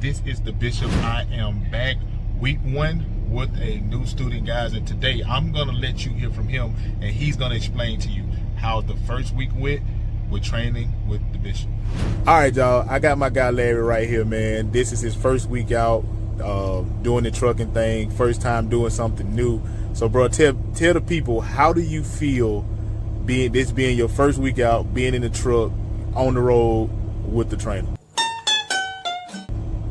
This is the Bishop. I am back week 1 with a new student, guys, and today I'm gonna let you hear from him, and he's gonna explain to you how the first week went with training with the Bishop. All right, y'all, I got my guy Larry right here, man. This is his first week out doing the trucking thing, first time doing something new. So bro, tell the people, how do you feel being your first week out, being in the truck on the road with the trainer?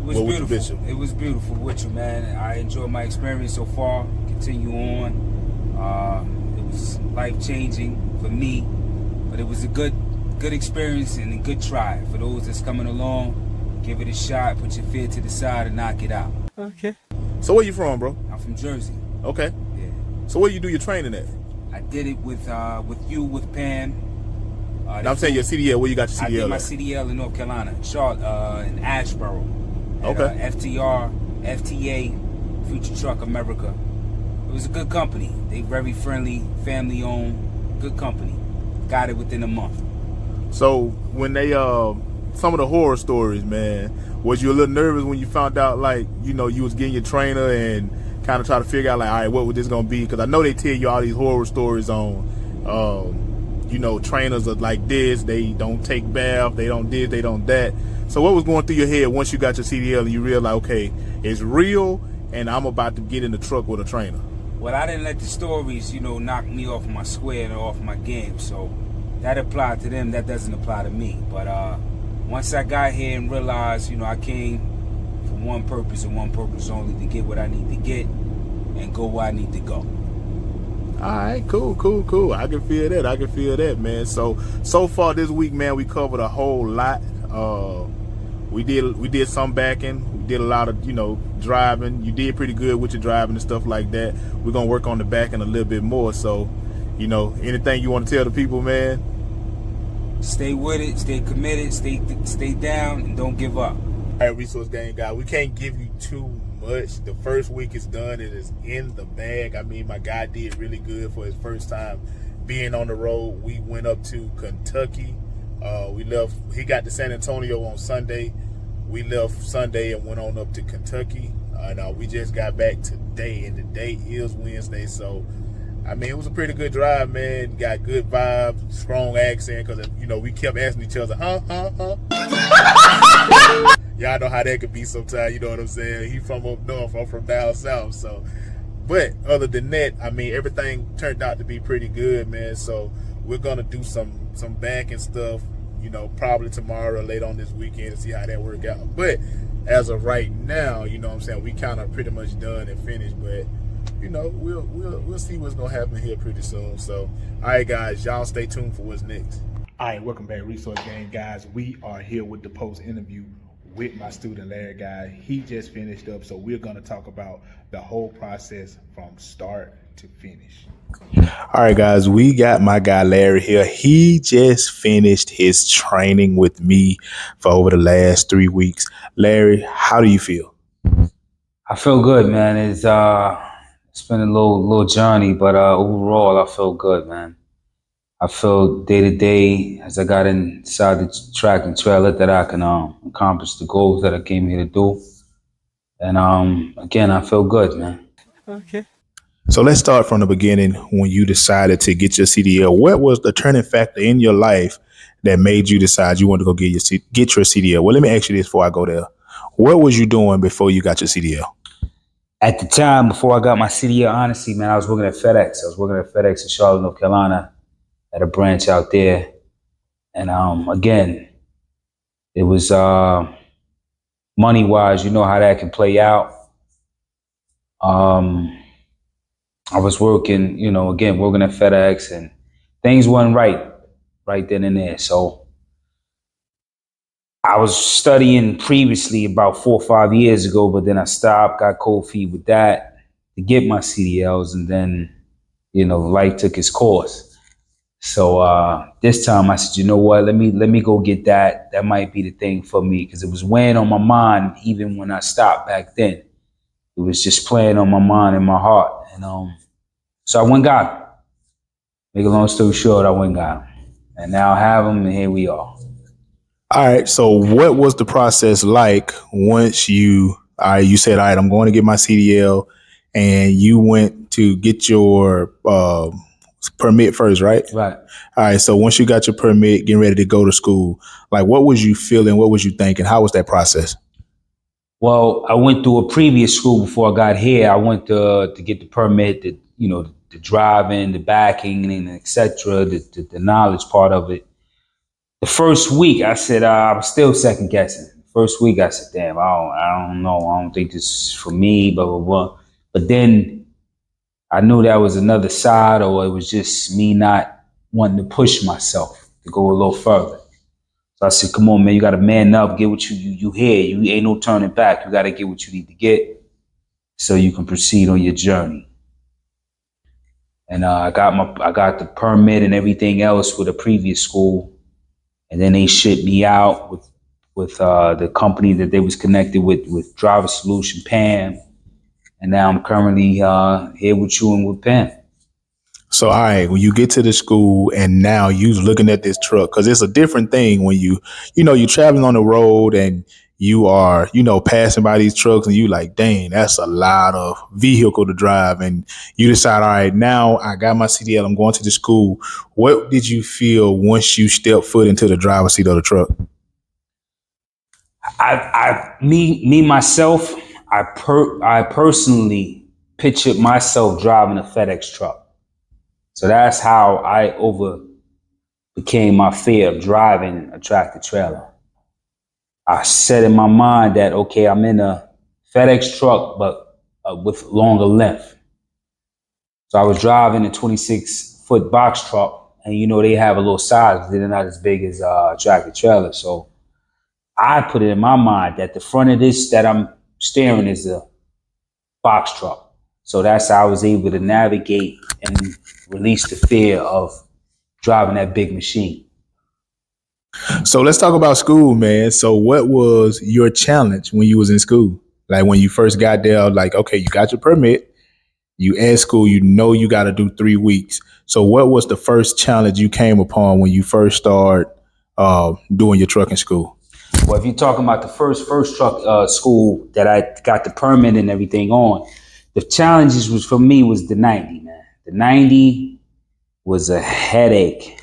It was beautiful. It was beautiful with you, man. I enjoyed my experience so far. Continue on. It was life-changing for me, but it was a good experience and a good try. For those that's coming along, give it a shot. Put your fear to the side and knock it out. Okay. So where you from, bro? I'm from Jersey. Okay. Yeah. So where you do your training at? I did it with Pam. I'm saying your CDL. Where you got your CDL? I did my CDL in North Carolina, Charlotte, in Asheboro. Okay. FTR, FTA, Future Truck America. It was a good company. They very friendly, family owned, good company. Got it within a month. So when they some of the horror stories, man, was you a little nervous when you found out, like, you know, you was getting your trainer and kind of try to figure out, like, all right, what would this gonna be? Because I know they tell you all these horror stories on, you know, trainers are like this, they don't take bath, they don't this, they don't that. So what was going through your head once you got your CDL and you realized, okay, it's real and I'm about to get in the truck with a trainer? Well, I didn't let the stories, you know, knock me off my square and off my game. So that applied to them, that doesn't apply to me. But once I got here and realized, you know, I came for one purpose and one purpose only, to get what I need to get and go where I need to go. All right, cool. I can feel that, man. So far this week, man, we covered a whole lot. We did some backing. We did a lot of, you know, driving. You did pretty good with your driving and stuff like that. We're gonna work on the backing a little bit more. So, you know, anything you want to tell the people, man? Stay with it, stay committed, stay down, and don't give up. All right, Resource Gang guy, we can't give you too much. The first week is done. It is in the bag. I mean, my guy did really good for his first time being on the road. We went up to Kentucky. He got to San Antonio on Sunday. We left Sunday and went on up to Kentucky. We just got back today, and today is Wednesday. So, I mean, it was a pretty good drive, man. Got good vibes, strong accent, because, you know, we kept asking each other, huh? Y'all know how that could be sometimes, you know what I'm saying? He from up north, I'm from down south. So, but other than that, I mean, everything turned out to be pretty good, man. So we're gonna do some back and stuff, you know, probably tomorrow or late on this weekend to see how that work out. But as of right now, you know what I'm saying, we kind of pretty much done and finished. But, you know, we'll see what's gonna happen here pretty soon. So, all right, guys, y'all stay tuned for what's next. All right, welcome back, Resource Gang guys. We are here with the post interview with my student Larry guy. He just finished up, so we're gonna talk about the whole process from start to finish. All right, guys, we got my guy Larry here. He just finished his training with me for over the last 3 weeks. Larry, how do you feel? I feel good, man. It's been a little journey, but overall, I feel good, man. I feel day to day as I got inside the track and trailer that I can accomplish the goals that I came here to do. And again, I feel good, man. Okay. So let's start from the beginning. When you decided to get your CDL, what was the turning factor in your life that made you decide you wanted to go get your CDL? Well, let me ask you this before I go there. What was you doing before you got your CDL? At the time, before I got my CDL, honestly, man, I was working at FedEx. I was working at FedEx in Charlotte, North Carolina, at a branch out there. And again, it was money-wise, you know how that can play out. I was working, you know, again, working at FedEx, and things weren't right then and there. So I was studying previously about 4 or 5 years ago, but then I stopped, got cold feet with that to get my CDLs, and then, you know, life took its course. So this time I said, you know what, let me go get that. That might be the thing for me, because it was weighing on my mind even when I stopped back then. It was just playing on my mind and my heart. And so I went and got him. Make a long story short, I went and got him. And now I have him, and here we are. All right. So what was the process like once you said, all right, I'm going to get my CDL, and you went to get your permit first, right? Right. All right. So once you got your permit, getting ready to go to school, like what was you feeling? What was you thinking? How was that process? Well, I went through a previous school before I got here. I went to get the permit, the driving, the backing, and etc. The knowledge part of it. The first week, I said I was still second guessing. First week, I said, "Damn, I don't know. I don't think this is for me." Blah blah blah. But then I knew that was another side, or it was just me not wanting to push myself to go a little further. So I said, "Come on, man, you got to man up. Get what you here. You ain't no turning back. You got to get what you need to get, so you can proceed on your journey." And I got the permit and everything else with a previous school, and then they shipped me out with the company that they was connected with Driver Solution, Pam, and now I'm currently here with you and with Pam. So, all right, when you get to the school and now you looking at this truck, because it's a different thing when you're traveling on the road and you are, passing by these trucks and you like, dang, that's a lot of vehicle to drive. And you decide, all right, now I got my CDL, I'm going to the school. What did you feel once you stepped foot into the driver's seat of the truck? Me myself, I personally pictured myself driving a FedEx truck. So that's how I overcame my fear of driving a tractor trailer. I said in my mind that, okay, I'm in a FedEx truck, but with longer length. So I was driving a 26-foot box truck, and they have a little size, but they're not as big as a tractor trailer. So I put it in my mind that the front of this that I'm steering is a box truck. So that's how I was able to navigate and release the fear of driving that big machine. So let's talk about school, man. So what was your challenge when you was in school? Like when you first got there, like, okay, you got your permit, you at school, you got to do 3 weeks. So what was the first challenge you came upon when you first started doing your trucking school? Well, if you're talking about the first truck school that I got the permit and everything on, the challenges was for me was the 90, man. The 90 was a headache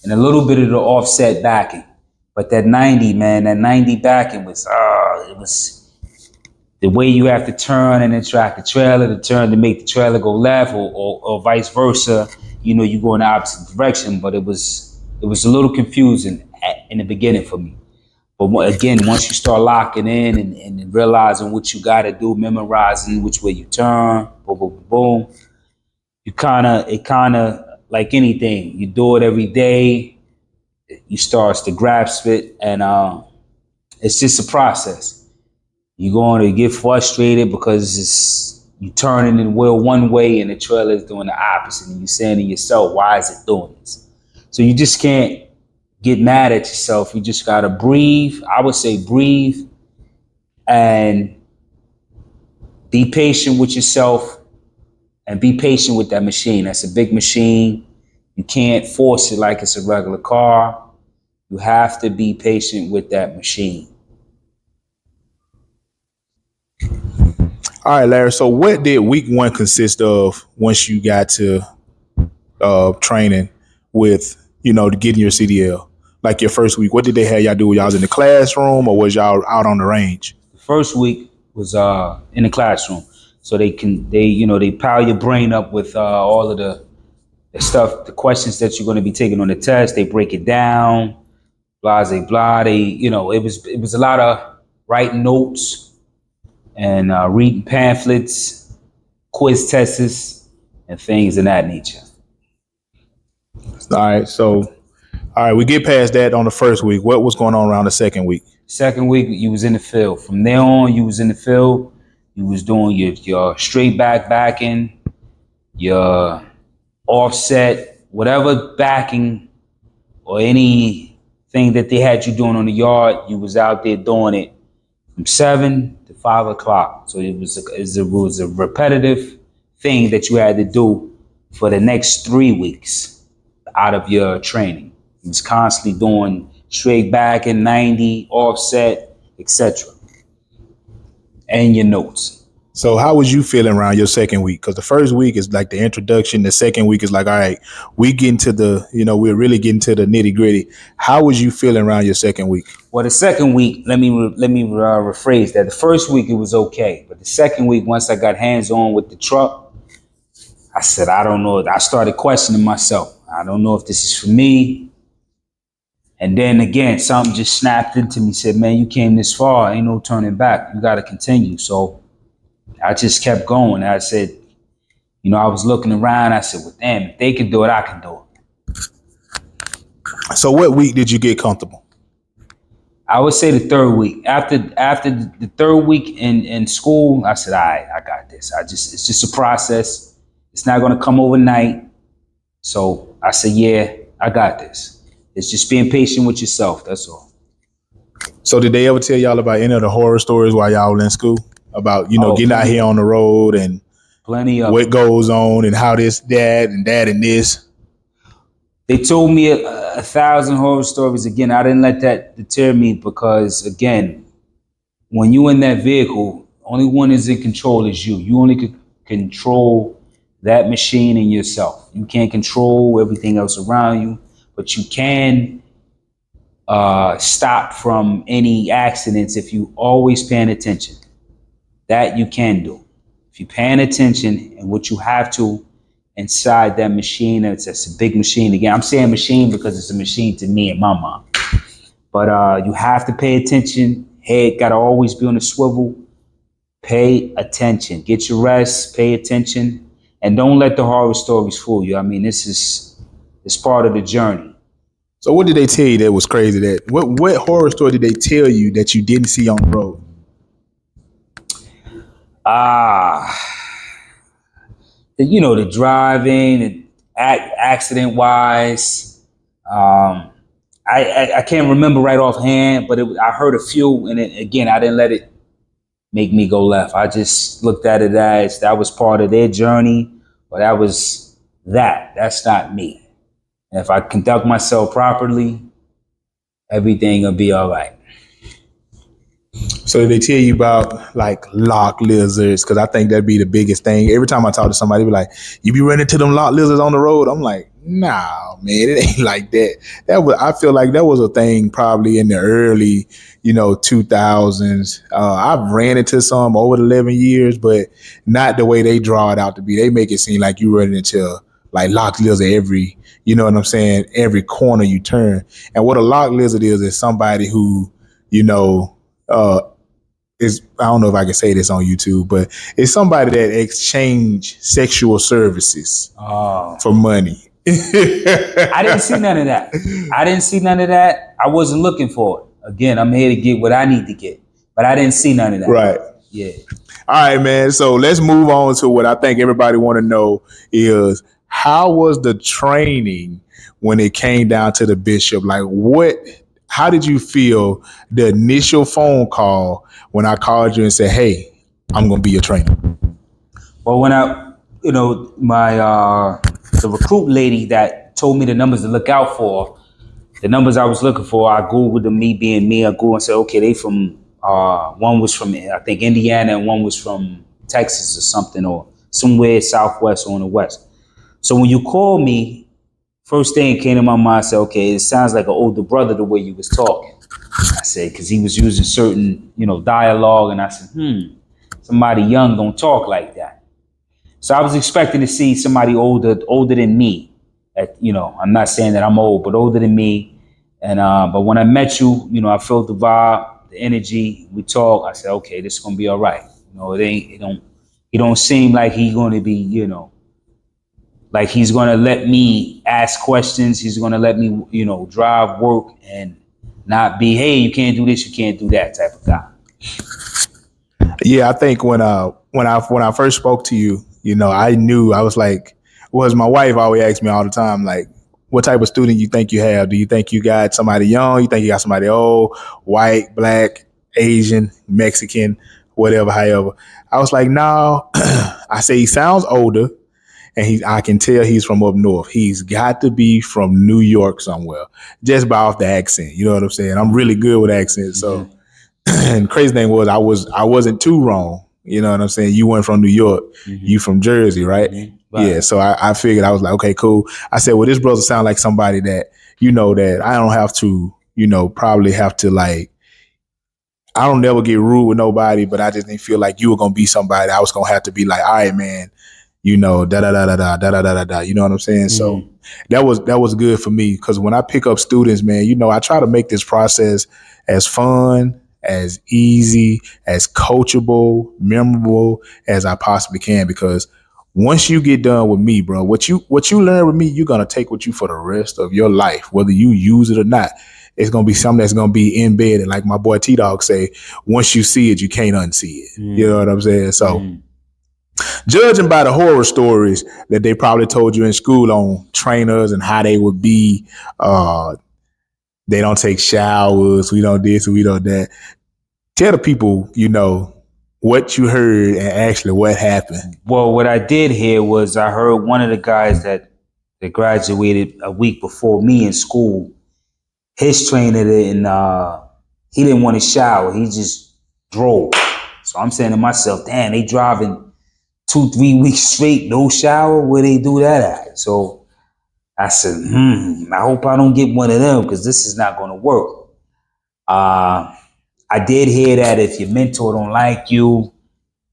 and a little bit of the offset backing. But that 90, man, that 90 backing was, it was the way you have to turn and then track the trailer to turn to make the trailer go left or vice versa. You go in the opposite direction, but it was a little confusing in the beginning for me. But again, once you start locking in and realizing what you got to do, memorizing which way you turn, boom, boom, boom, boom, it kind of like anything, you do it every day, you start to grasp it, and it's just a process. You're going to get frustrated because you turning the wheel one way and the trailer is doing the opposite, and you're saying to yourself, why is it doing this? So you just can't get mad at yourself. You just gotta breathe. I would say breathe and be patient with yourself and be patient with that machine. That's a big machine. You can't force it like it's a regular car. You have to be patient with that machine. All right, Larry. So what did week 1 consist of once you got to training with, getting your CDL? Like your first week, what did they have y'all do? Y'all was in the classroom or was y'all out on the range? The first week was in the classroom. So they power your brain up with all of the stuff, the questions that you're going to be taking on the test. They break it down, blah, blah, blah. It was a lot of writing notes and reading pamphlets, quiz tests, and things of that nature. All right. So, all right, we get past that on the first week. What was going on around the second week? Second week, you was in the field. From there on, you was in the field. You was doing your straight backing, your offset, whatever backing or anything that they had you doing on the yard, you was out there doing it from 7 to 5 o'clock. So it was a repetitive thing that you had to do for the next 3 weeks out of your training. He was constantly doing straight back in 90, offset, etc. And your notes. So how was you feeling around your second week? Because the first week is like the introduction. The second week is like, all right, we get into the, we're really getting to the nitty gritty. How was you feeling around your second week? Well, the second week, let me rephrase that. The first week it was okay, but the second week, once I got hands on with the truck, I said, I don't know. I started questioning myself. I don't know if this is for me. And then again, something just snapped into me. Said, man, you came this far. Ain't no turning back. You got to continue. So I just kept going. I said, I was looking around. I said, well, damn, if they can do it, I can do it. So what week did you get comfortable? I would say the third week. After the third week in school, I said, all right, I got this. It's just a process. It's not going to come overnight. So I said, yeah, I got this. It's just being patient with yourself. That's all. So did they ever tell y'all about any of the horror stories while y'all were in school? About, getting out here on the road and plenty of what goes on and how this, that, and this? They told me a 1,000 horror stories. Again, I didn't let that deter me because, again, when you're in that vehicle, only one is in control is you. You only can control that machine and yourself. You can't control everything else around you, but you can stop from any accidents if you always paying attention. That you can do. If you're paying attention and what you have to inside that machine, it's a big machine. Again, I'm saying machine because it's a machine to me and my mom. But you have to pay attention. Head got to always be on the swivel. Pay attention. Get your rest. Pay attention. And don't let the horror stories fool you. I mean, it's part of the journey. So what did they tell you that was crazy? What horror story did they tell you that you didn't see on the road? The driving, and accident wise. I can't remember right offhand, but I heard a few, and again, I didn't let it make me go left. I just looked at it as that was part of their journey, but that's not me. And if I conduct myself properly, everything will be all right. So they tell you about like lock lizards, because I think that'd be the biggest thing. Every time I talk to somebody, they be like, "You be running to them lock lizards on the road?" I'm like, "Nah, man, it ain't like that." I feel like that was a thing probably in the early, 2000s. I've ran into some over the 11 years, but not the way they draw it out to be. They make it seem like you running into like lock lizard every, every corner you turn. And what a lock lizard is somebody who, is, I don't know if I can say this on YouTube, but it's somebody that exchange sexual services for money. I didn't see none of that. I wasn't looking for it. Again, I'm here to get what I need to get, but I didn't see none of that. Right. Yeah. All right, man. So let's move on to what I think everybody want to know is, how was the training when it came down to the bishop? Like how did you feel the initial phone call when I called you and said, "Hey, I'm going to be your trainer"? Well, when the recruit lady that told me the numbers to look out for, the numbers I was looking for, I Googled them, me being me. I Googled and said, okay, they from, one was from, I think, Indiana, and one was from Texas or something, or somewhere southwest or on the west. So when you called me, first thing came to my mind, I said, okay, it sounds like an older brother the way you was talking. I said, because he was using certain, dialogue, and I said, somebody young don't talk like that. So I was expecting to see somebody older than me. I'm not saying that I'm old, but older than me. And but when I met you, I felt the vibe, the energy. We talked. I said, okay, this is gonna be all right. It don't seem like he's gonna be, like he's gonna let me ask questions. He's gonna let me, drive work and not be, hey, you can't do this, you can't do that type of guy. Yeah, I think when I first spoke to you, I knew. I was like, my wife always asks me all the time, like, what type of student you think you have? Do you think you got somebody young? You think you got somebody old, white, black, Asian, Mexican, whatever, however? I was like, no. I say he sounds older, and I can tell he's from up north. He's got to be from New York somewhere, just by off the accent. You know what I'm saying? I'm really good with accents. So, and crazy thing was, I wasn't too wrong. You know what I'm saying? You weren't from New York. You from Jersey, right? Right. Yeah. So I figured, I was like, okay, cool. I said, well, this brother sound like somebody that, that I don't have to, probably have to like, I don't never get rude with nobody, but I just didn't feel like you were gonna be somebody I was gonna have to be like, all right, man, da da da da da da da da da. You know what I'm saying? So that was good for me, because when I pick up students, man, I try to make this process as fun, as easy, as coachable, memorable as I possibly can, because once you get done with me, bro, what you learn with me, you're gonna take with you for the rest of your life, whether you use it or not. It's gonna be something that's gonna be embedded. Like my boy T-Dog say, once you see it, you can't unsee it. You know what I'm saying? So judging by the horror stories that they probably told you in school on trainers and how they would be, they don't take showers, we don't this, we don't that. Tell the people, what you heard and actually what happened. Well, what I did hear was I heard one of the guys that graduated a week before me in school. His trainer he didn't want to shower. He just drove. So I'm saying to myself, damn, they driving 2-3 weeks straight, no shower. Where they do that at? So I said, I hope I don't get one of them, because this is not going to work. I did hear that if your mentor don't like you,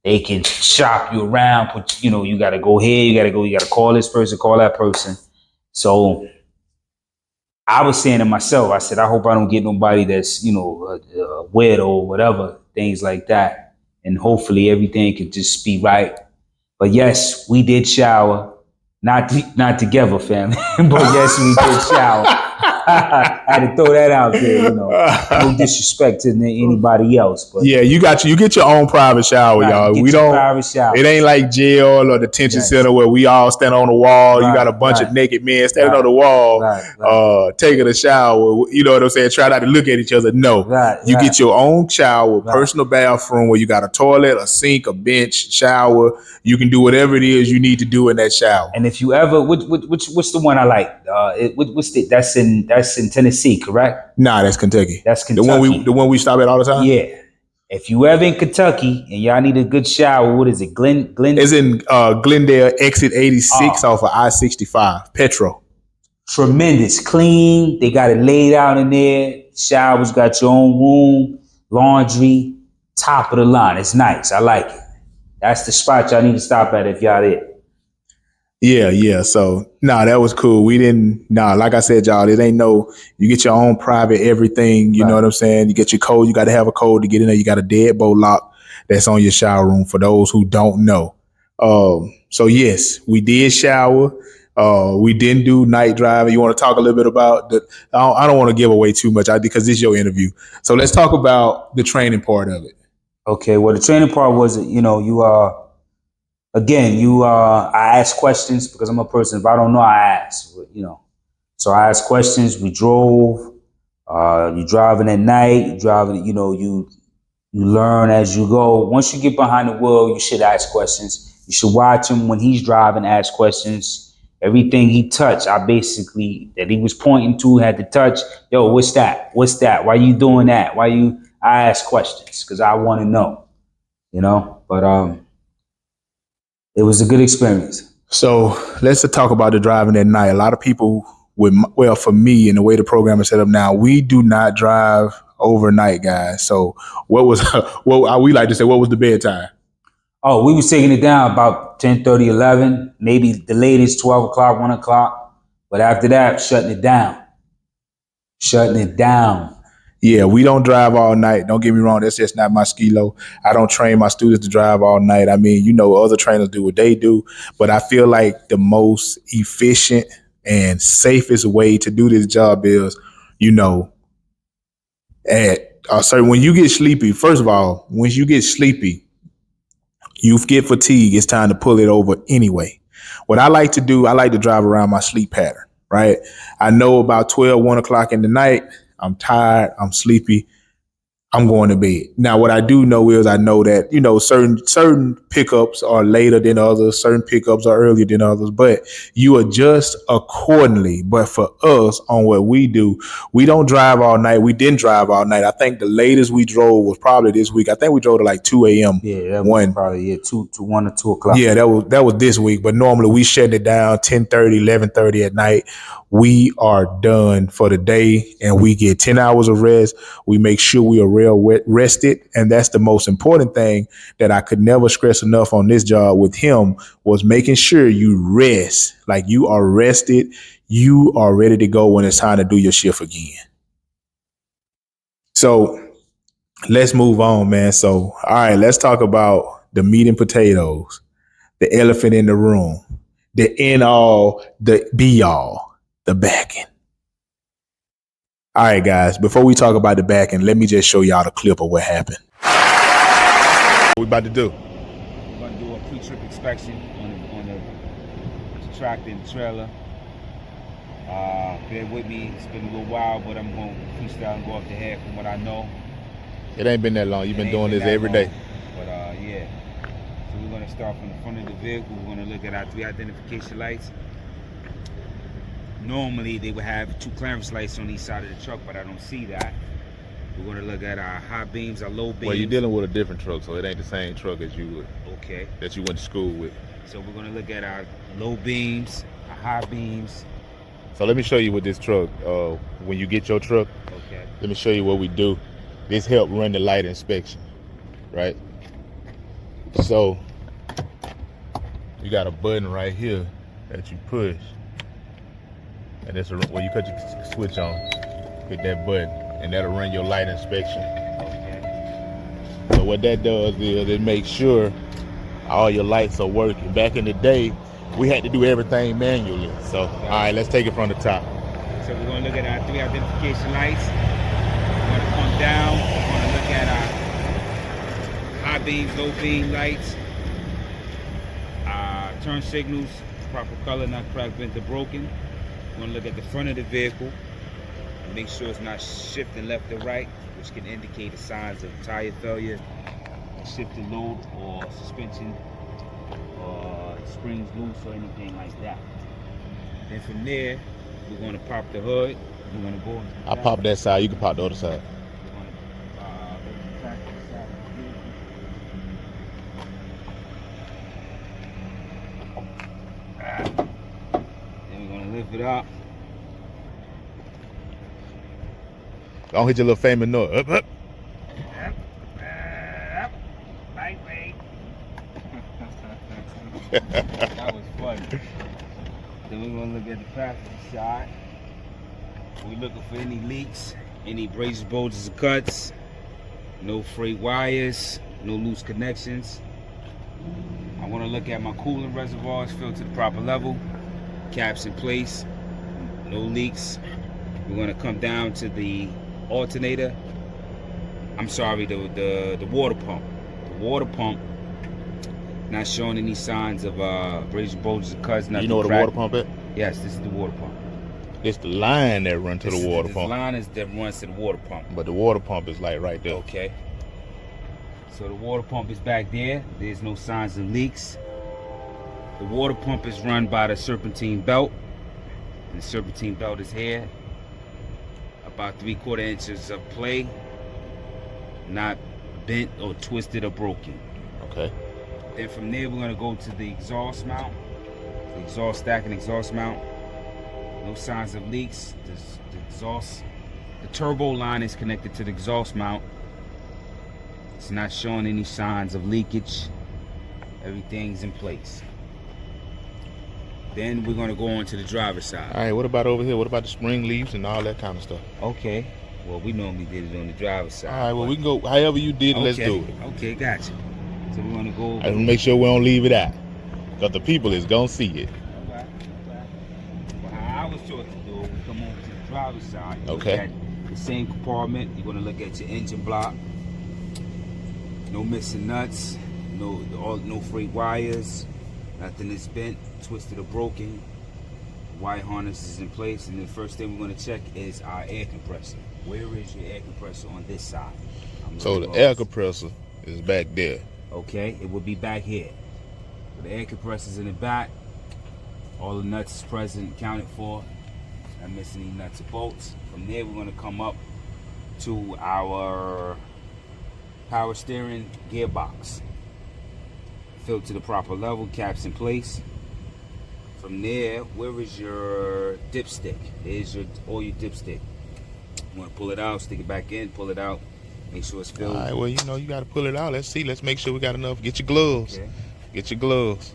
they can shop you around. You got to go here, you got to call this person, call that person. So I was saying to myself, I said, I hope I don't get nobody that's, a weirdo or whatever, things like that. And hopefully everything could just be right. But yes, we did shower. Not together, family, but yes, we did shower. I had to throw that out there, no disrespect to anybody else. But yeah, you get your own private shower, right, y'all. We don't. Private shower. It ain't like jail or detention center where we all stand on the wall. Right, you got a bunch of naked men standing on the wall, taking a shower. You know what I'm saying? Try not to look at each other. No, you get your own shower, personal bathroom where you got a toilet, a sink, a bench, shower. You can do whatever it is you need to do in that shower. And if you ever, what's the one I like? That's in Tennessee, correct? Nah, that's Kentucky. That's Kentucky. The one we stop at all the time? Yeah. If you ever in Kentucky and y'all need a good shower, what is it? Glen? It's in Glendale, exit 86 off of I-65, Petro. Tremendous. Clean. They got it laid out in there. Showers, got your own room, laundry, top of the line. It's nice. I like it. That's the spot y'all need to stop at if y'all there. Yeah. So, that was cool. We didn't, like I said, y'all, it ain't you get your own private everything. You know what I'm saying? You get your code. You got to have a code to get in there. You got a deadbolt lock that's on your shower room for those who don't know. So, yes, we did shower. We didn't do night driving. You want to talk a little bit about I don't want to give away too much because this is your interview. So let's talk about the training part of it. Okay. Well, the training part was, I ask questions because I'm a person. If I don't know, I ask, So I asked questions. We drove. You driving at night. You driving. You learn as you go. Once you get behind the wheel, you should ask questions. You should watch him when he's driving. Ask questions. Everything he touched, that he was pointing to, had to touch. Yo, what's that? What's that? Why you doing that? I ask questions because I want to know. But it was a good experience. So let's talk about the driving at night. A lot of people for me and the way the program is set up now, we do not drive overnight, guys. So what was the bedtime? Oh, we was taking it down about 10:30, 11, maybe the latest 12 o'clock, 1 o'clock. But after that, shutting it down. Yeah, we don't drive all night. Don't get me wrong. That's just not my skilo. I don't train my students to drive all night. I mean, other trainers do what they do. But I feel like the most efficient and safest way to do this job is, when you get sleepy, first of all, when you get sleepy, you get fatigue, it's time to pull it over anyway. What I like to do, I like to drive around my sleep pattern, right? I know about 12, 1 o'clock in the night, I'm tired, I'm sleepy. I'm going to bed. Now, what I do know is I know that, certain pickups are later than others, certain pickups are earlier than others, but you adjust accordingly. But for us on what we do, we don't drive all night. We didn't drive all night. I think the latest we drove was probably this week. I think we drove to like 2 a.m. Yeah, that was probably 1 or 2 o'clock. Yeah, that was this week. But normally we shut it down 10:30, 11:30 at night. We are done for the day and we get 10 hours of rest. We make sure we are rested. And that's the most important thing that I could never stress enough on this job with him was making sure you rest. Like you are rested. You are ready to go when it's time to do your shift again. So let's move on, man. So, all right, let's talk about the meat and potatoes, the elephant in the room, the end all, the be all. The backing. All right, guys, before we talk about the backing, let me just show y'all the clip of what happened. What we about to do? We're going to do a pre-trip inspection on the tractor and the trailer. Bear with me, it's been a little while, but I'm going to freestyle and go off the head from what I know. It ain't been that long. You've been doing this every day. But yeah. So we're going to start from the front of the vehicle. We're going to look at our 3 identification lights. Normally they would have 2 clearance lights on each side of the truck, but I don't see that. We're going to look at our high beams, our low beams. Well, you're dealing with a different truck, so it ain't the same truck as you okay. That you went to school with. So we're going to look at our low beams, our high beams. So let me show you with this truck. When you get your truck, okay. Let me show you what we do. This help run the light inspection, right? So you got a button right here that you push. And that's where you cut your switch on, hit that button, and that'll run your light inspection. Okay. So what that does is it makes sure all your lights are working. Back in the day, we had to do everything manually. So, all right, let's take it from the top. So we're going to look at our 3 identification lights. We're going to come down. We're going to look at our high beams, low beam lights. Turn signals, proper color, not cracked, bent, or broken. We're going to look at the front of the vehicle and make sure it's not shifting left or right, which can indicate the signs of tire failure, shifted load, or suspension, or springs loose, or anything like that. Then from there, we're going to pop the hood. We're going to go into the I'll pop that side. You can pop the other side. We're going to open the passenger side of the vehicle. Then we're going to lift it up. Don't hit your little famous noise. Up, up. Lightweight. That was funny. Then we're going to look at the passenger side. We're looking for any leaks, any braces, bulges, or cuts. No frayed wires, no loose connections. I want to look at my coolant reservoirs filled to the proper level, caps in place, no leaks. We're going to come down to the alternator. I'm sorry, the water pump. The water pump not showing any signs of braces, bulges, or cuts. You know where the water pump is? Yes, this is the water pump. It's the line that runs to the water pump. The line is that runs to the water pump. But the water pump is like right there. Okay. So the water pump is back there. There's no signs of leaks. The water pump is run by the serpentine belt. And the serpentine belt is here. About 3/4 inches of play. Not bent or twisted or broken. Okay. Then from there we're going to go to the exhaust mount. The exhaust stack and exhaust mount. No signs of leaks. The turbo line is connected to the exhaust mount. It's not showing any signs of leakage. Everything's in place. Then we're going to go on to the driver's side. All right, what about over here? What about the spring leaves and all that kind of stuff? Okay. Well, we normally did it on the driver's side. All right, well, we can go however you did it, let's do it. Okay, gotcha. So we're going to go over. And make sure we don't leave it out. Because the people is going to see it. All right. Well, how I was taught to do it, we come over to the driver's side. Okay. Look at the same compartment. You're going to look at your engine block. No missing nuts. No frayed wires. Nothing is bent, twisted, or broken. Wire harness is in place. And the first thing we're going to check is our air compressor. Where is your air compressor on this side? So the air compressor is back there. Okay, it will be back here. So the air compressor's in the back. All the nuts is present, accounted for. Not missing any nuts or bolts. From there, we're gonna come up to our power steering gearbox. Filled to the proper level, caps in place. From there, where is your dipstick? There's your oil dipstick. You want to pull it out, stick it back in, pull it out, make sure it's filled. All right, well, you know, you got to pull it out. Let's see. Let's make sure we got enough. Get your gloves. Okay. Get your gloves.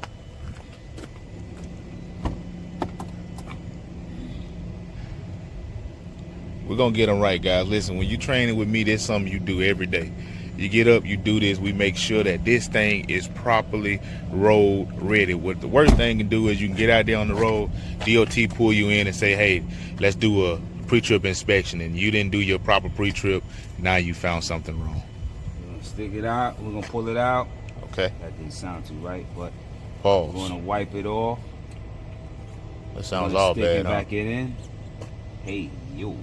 We're going to get them right, guys. Listen, when you training with me, there's something you do every day. You get up, you do this. We make sure that this thing is properly road ready. What the worst thing you can do is you can get out there on the road, DOT pull you in and say, hey, let's do a pre-trip inspection, and you didn't do your proper pre-trip. Now you found something wrong. We're gonna stick it out. We're gonna pull it out. Okay. That didn't sound too right, but pause. We're gonna wipe it off. That sounds all bad. Stick it back in. Hey yo.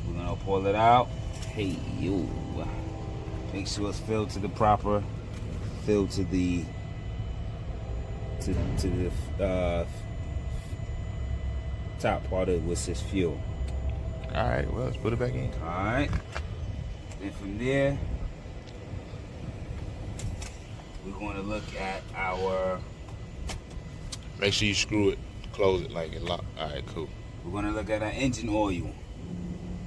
We're gonna pull it out. Hey yo. Make sure it's filled to the proper. Filled to the top part of it, which says fuel. All right, well, let's put it back in. All right. Then from there, we're going to look at our. Make sure you screw it, close it like it locked. All right, cool. We're going to look at our engine oil.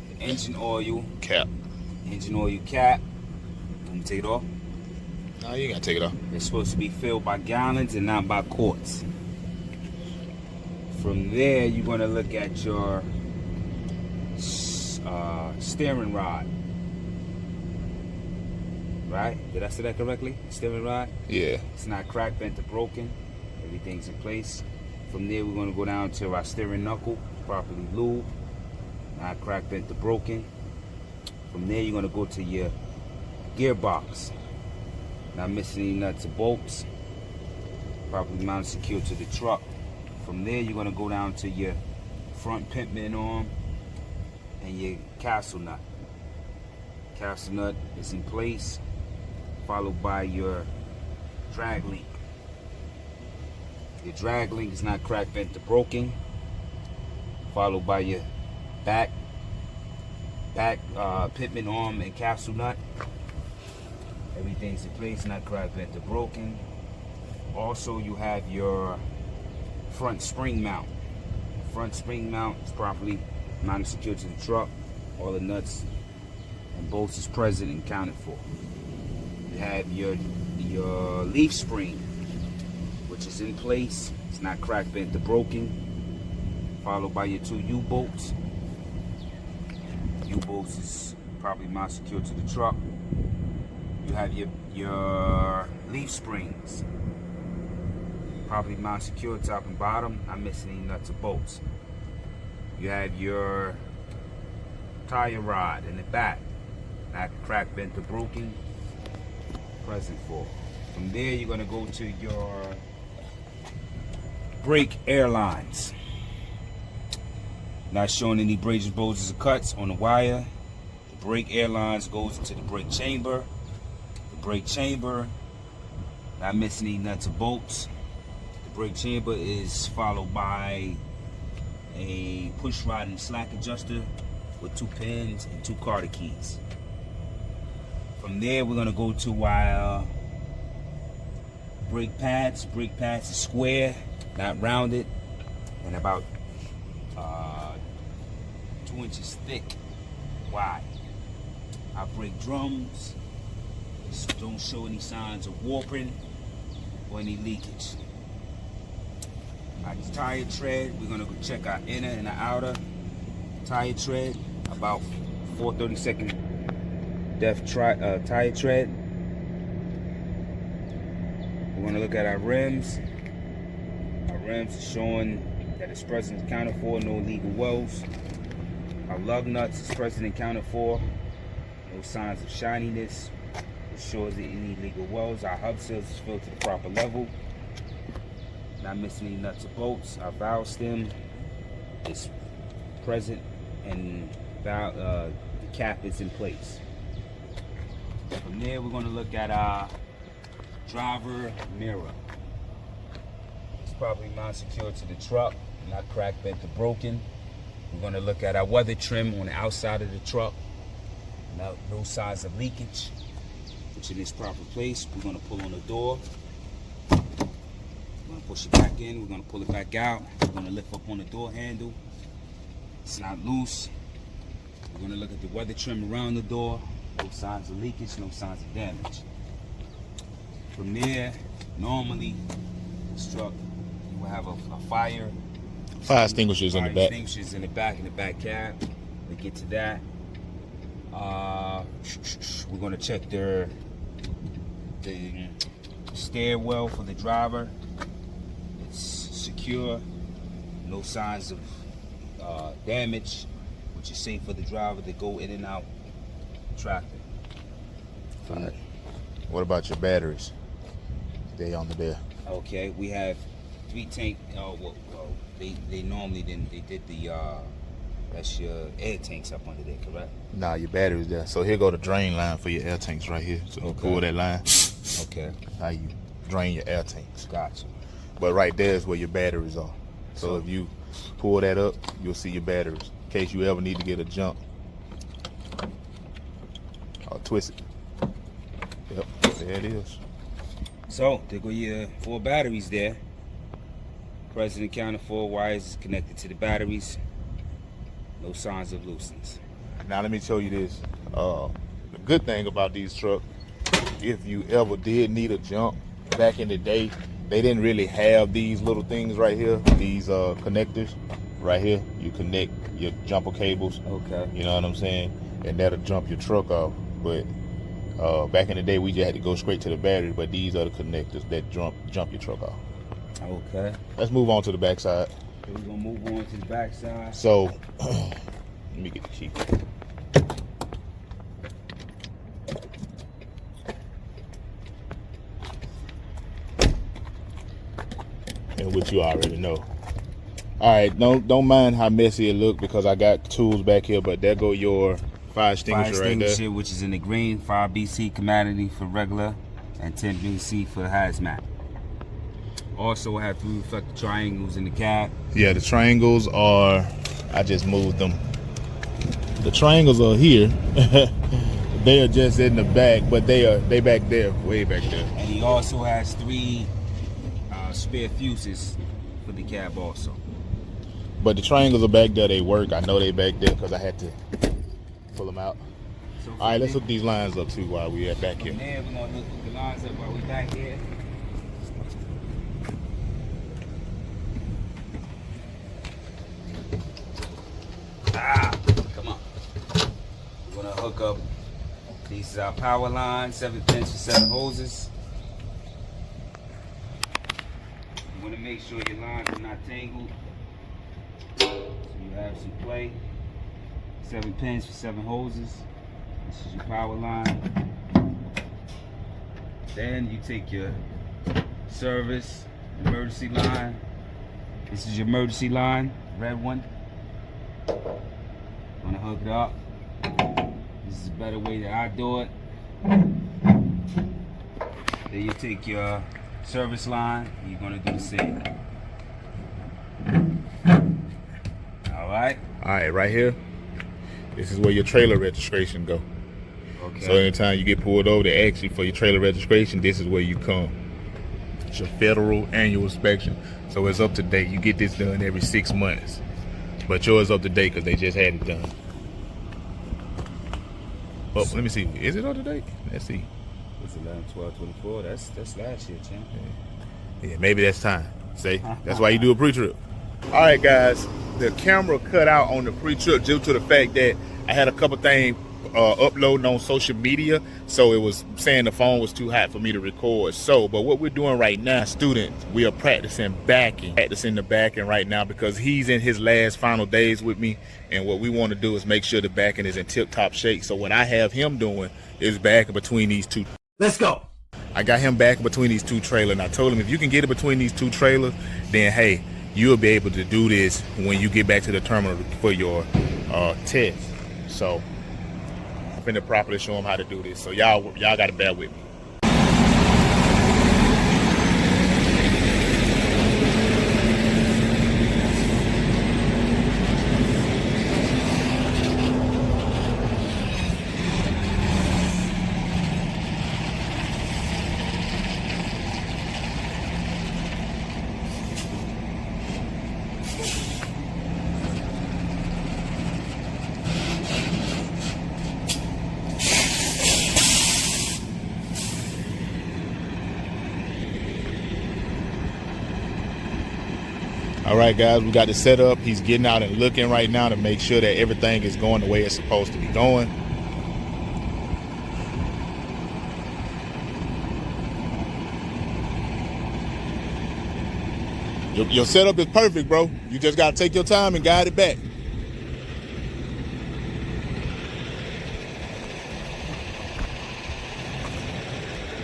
The engine oil cap. Engine oil cap. Let me take it off. No, you ain't got to take it off. It's supposed to be filled by gallons and not by quarts. From there, you're going to look at your steering rod. Right? Did I say that correctly? Steering rod? Yeah. It's not cracked, bent, or broken. Everything's in place. From there, we're going to go down to our steering knuckle, properly lubed, not cracked, bent, or broken. From there, you're going to go to your gearbox. Not missing any nuts or bolts. Properly mounted, secure to the truck. From there, you're going to go down to your front pitman arm and your castle nut. Castle nut is in place, followed by your drag link. Your drag link is not cracked, bent, or broken. Followed by your back pitman arm and castle nut. Everything's in place, not cracked, bent, or broken. Also, you have your front spring mount. Front spring mount is properly mounted, secured to the truck. All the nuts and bolts is present and counted for. You have your leaf spring, which is in place. It's not cracked, bent, or broken. Followed by your two U-bolts. U-bolts is properly mounted, secured to the truck. You have your leaf springs, properly mounted, secure top and bottom, not missing any nuts or bolts. You have your tire rod in the back, not cracked, bent, or broken, present for. From there, you're going to go to your brake airlines. Not showing any abrasions, bulges, or cuts on the wire. The brake airlines goes into the brake chamber. The brake chamber, not missing any nuts or bolts. Brake chamber is followed by a push rod and slack adjuster with 2 pins and 2 Carter keys. From there, we're going to go to our brake pads. Brake pads is square, not rounded, and about 2 inches thick, wide. Our brake drums don't show any signs of warping or any leakage. Our tire tread, we're gonna go check our inner and our outer tire tread, about 4/32 depth tire tread. We're gonna look at our rims. Our rims are showing that it's present and accounted for, no illegal welds. Our lug nuts is present and accounted for, no signs of shininess, which shows any illegal welds. Our hub seals is filled to the proper level. Not missing any nuts or bolts. Our valve stem is present and the cap is in place. From there, we're going to look at our driver mirror. It's probably not secured to the truck, not cracked, bent, or broken. We're going to look at our weather trim on the outside of the truck. No signs of leakage, which in its proper place. We're going to pull on the door. We're going to push it back in. We're going to pull it back out. We're going to lift up on the door handle. It's not loose. We're going to look at the weather trim around the door. No signs of leakage, no signs of damage. From there, normally this truck will have a fire extinguishers in the back. Extinguishers in the back cab. We get to that. We're going to check the stairwell for the driver. It's secure. No signs of damage, which is safe for the driver to go in and out traffic. All right. What about your batteries? They on the there. Okay, we have 3 tank. They normally didn't. They did the that's your air tanks up under there, correct? Nah, your batteries there. So here go the drain line for your air tanks right here. So you pull that line. Okay. How you drain your air tanks. Gotcha. But right there is where your batteries are. So if you pull that up, you'll see your batteries. In case you ever need to get a jump. Or twist it. Yep, there it is. So there go your 4 batteries there. Present and counted 4 wires is connected to the batteries. No signs of looseness. Now let me show you this. The good thing about these trucks, if you ever did need a jump, back in the day, they didn't really have these little things right here, these connectors right here. You connect your jumper cables. Okay. You know what I'm saying? And that'll jump your truck off. But back in the day, we just had to go straight to the battery. But these are the connectors that jump your truck off. Okay. Let's move on to the back side. Okay, we're gonna move on to the back side. So let me get the key. And which you already know. All right, don't mind how messy it look because I got tools back here, but there go your fire extinguisher right there. Which is in the green, 5 BC commodity for regular, and 10 BC for hazmat. Also have 3 reflector triangles in the cab. Yeah, the triangles are, I just moved them. The triangles are here. They are just in the back, but they back there, way back there. And he also has 3 spare fuses for the cab also. But the triangles are back there, they work. I know they back there because I had to pull them out. So all right, let's hook these lines up too while we are back here. Then we're gonna hook the lines up while we back here. Come on. We're gonna hook up. These are our power lines, 7 pins for 7 hoses. You want to make sure your lines are not tangled, so you have some play. 7 pins for 7 hoses. This is your power line. Then you take your service emergency line. This is your emergency line, red one. Want to hook it up. This is a better way that I do it. Then you take your service line, you're gonna do the same. All right, right here. This is where your trailer registration go. Okay. So anytime you get pulled over, they ask you for your trailer registration. This is where you come. It's your federal annual inspection, so it's up to date. You get this done every 6 months, but yours up to date because they just had it done. Oh, let me see. Is it up to date? Let's see. It's 11/12/24. That's last year, champ. Yeah, maybe that's time. See, that's why you do a pre-trip. All right, guys. The camera cut out on the pre-trip due to the fact that I had a couple things uploading on social media, so it was saying the phone was too hot for me to record. So, but what we're doing right now, students, we are practicing the backing right now because he's in his last final days with me, and what we want to do is make sure the backing is in tip-top shape. So what I have him doing is backing between these two. Let's go. I got him back between these 2 trailers, and I told him if you can get it between these 2 trailers, then hey, you'll be able to do this when you get back to the terminal for your test. So I'm finna properly show him how to do this. So y'all gotta bear with me. All right, guys, we got the setup. He's getting out and looking right now to make sure that everything is going the way it's supposed to be going. Your setup is perfect, bro. You just got to take your time and guide it back.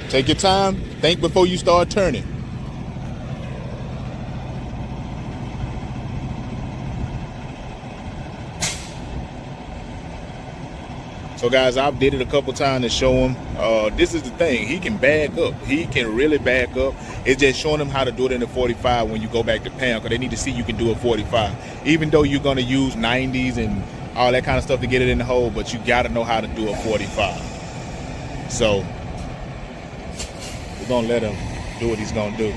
Take your time. Think before you start turning. So guys, I've did it a couple times to show him. This is the thing. He can back up. He can really back up. It's just showing him how to do it in the 45 when you go back to Pam, because they need to see you can do a 45. Even though you're going to use 90s and all that kind of stuff to get it in the hole, but you got to know how to do a 45. So we're going to let him do what he's going to do.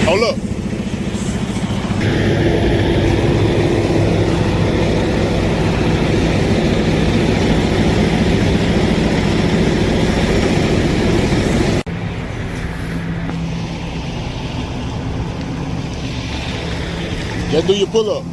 Hold up. Just do your pull-up.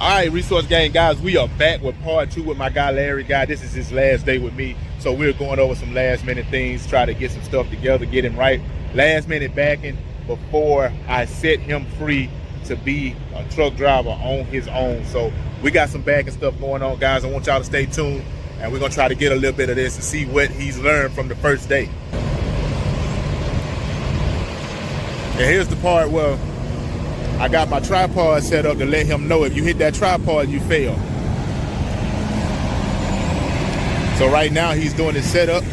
All right, Resource Gang guys, we are back with part 2 with my guy Larry. This is his last day with me, so we're going over some last minute things, try to get some stuff together, get him right. Last minute backing before I set him free to be a truck driver on his own. So we got some backing stuff going on, guys. I want y'all to stay tuned, and we're gonna try to get a little bit of this and see what he's learned from the first day. And here's the part where I got my tripod set up to let him know if you hit that tripod, you fail. So right now he's doing his setup.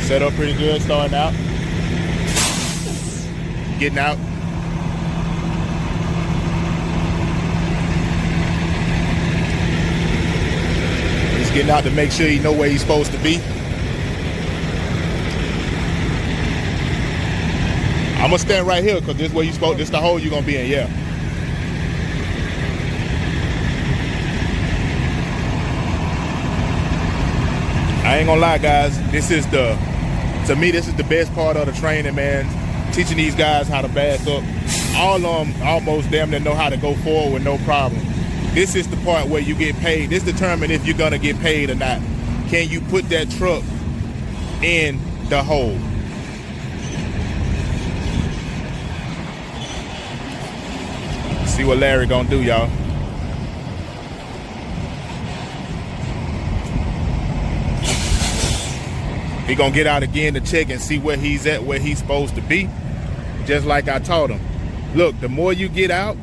Set up pretty good, starting out. Getting out. Just getting out to make sure he know where he's supposed to be. I'm gonna stand right here because this is where you supposed. This the hole you're gonna be in. Yeah. I ain't gonna lie, guys. To me, this is the best part of the training, man. Teaching these guys how to back up. All of them almost damn near know how to go forward with no problem. This is the part where you get paid. This determines if you're gonna get paid or not. Can you put that truck in the hole? See what Larry gonna do, y'all. He gonna get out again to check and see where he's at, where he's supposed to be. Just like I taught him. Look, the more you get out,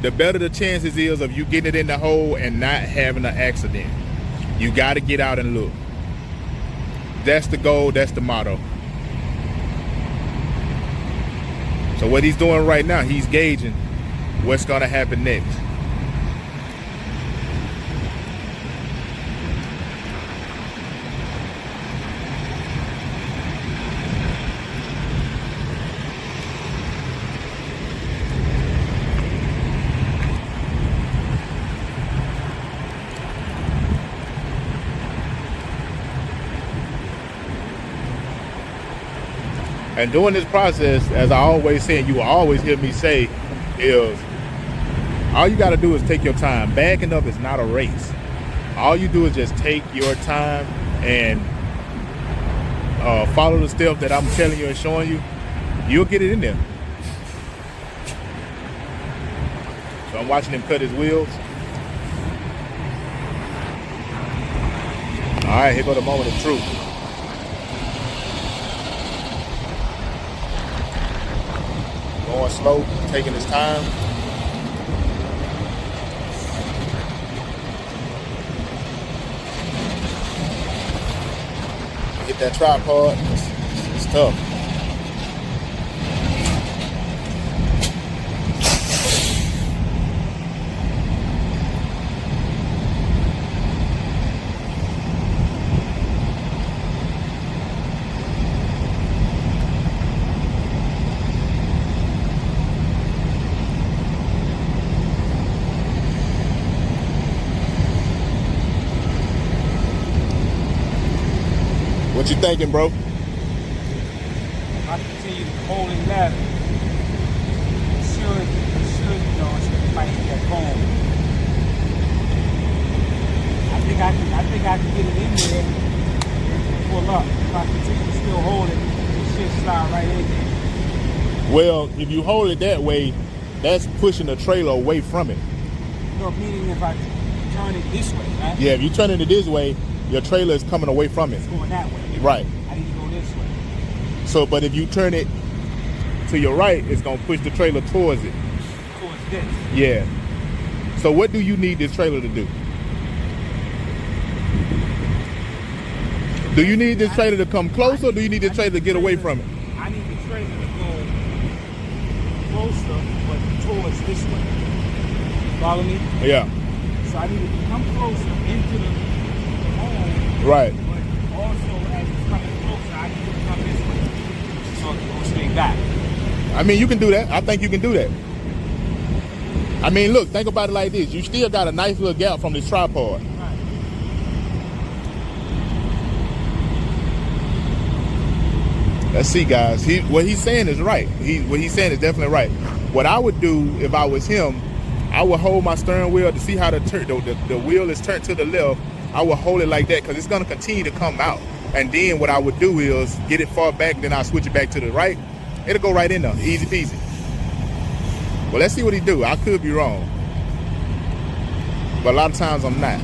the better the chances is of you getting it in the hole and not having an accident. You gotta get out and look. That's the goal, that's the motto. So what he's doing right now, he's gauging what's gonna happen next. And during this process, as I always say, and you will always hear me say, is all you got to do is take your time. Backing up is not a race. All you do is just take your time and follow the steps that I'm telling you and showing you. You'll get it in there. So I'm watching him cut his wheels. All right, here go the moment of truth. Going slow, taking his time. Get that tripod. It's tough. What you thinking, bro? I continue to hold it ladder. Should, it might hit that bone. I think I can get it in there and pull up. If I continue to still hold it, it should slide right in there. Well, if you hold it that way, that's pushing the trailer away from it. No, meaning if I turn it this way, right? Yeah, if you turn it this way, your trailer is coming away from it. It's going that way. Right. I need to go this way. So, but if you turn it to your right, it's gonna push the trailer towards it. Towards this. Yeah. So what do you need this trailer to do? Do you need this trailer to come closer, or do you need this trailer to get away from it? I need the trailer to go closer, but towards this way. Follow me? Yeah. So I need to come closer into the home. Right. But also, as it's coming closer, I need to come this way. So it goes straight back. I mean, you can do that. I think you can do that. I mean, look, think about it like this. You still got a nice little gap from this tripod. Right. Let's see, guys. What he's saying is right. What he's saying is definitely right. What I would do if I was him, I would hold my steering wheel to see how the wheel is turned to the left. I would hold it like that because it's going to continue to come out. And then what I would do is get it far back, then I'll switch it back to the right. It'll go right in there, easy peasy. Well, let's see what he do. I could be wrong, but a lot of times I'm not.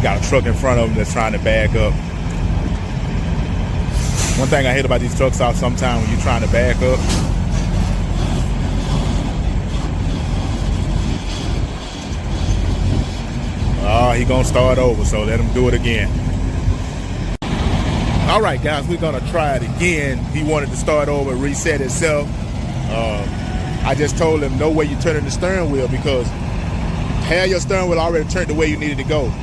got a truck in front of him that's trying to back up. One thing I hate about these truck stops sometimes when you're trying to back up, he gonna start over, so let him do it again. All right, guys, we're gonna try it again. He wanted to start over, reset itself. I just told him no way you turning the steering wheel, because have your steering wheel already turned the way you needed to go.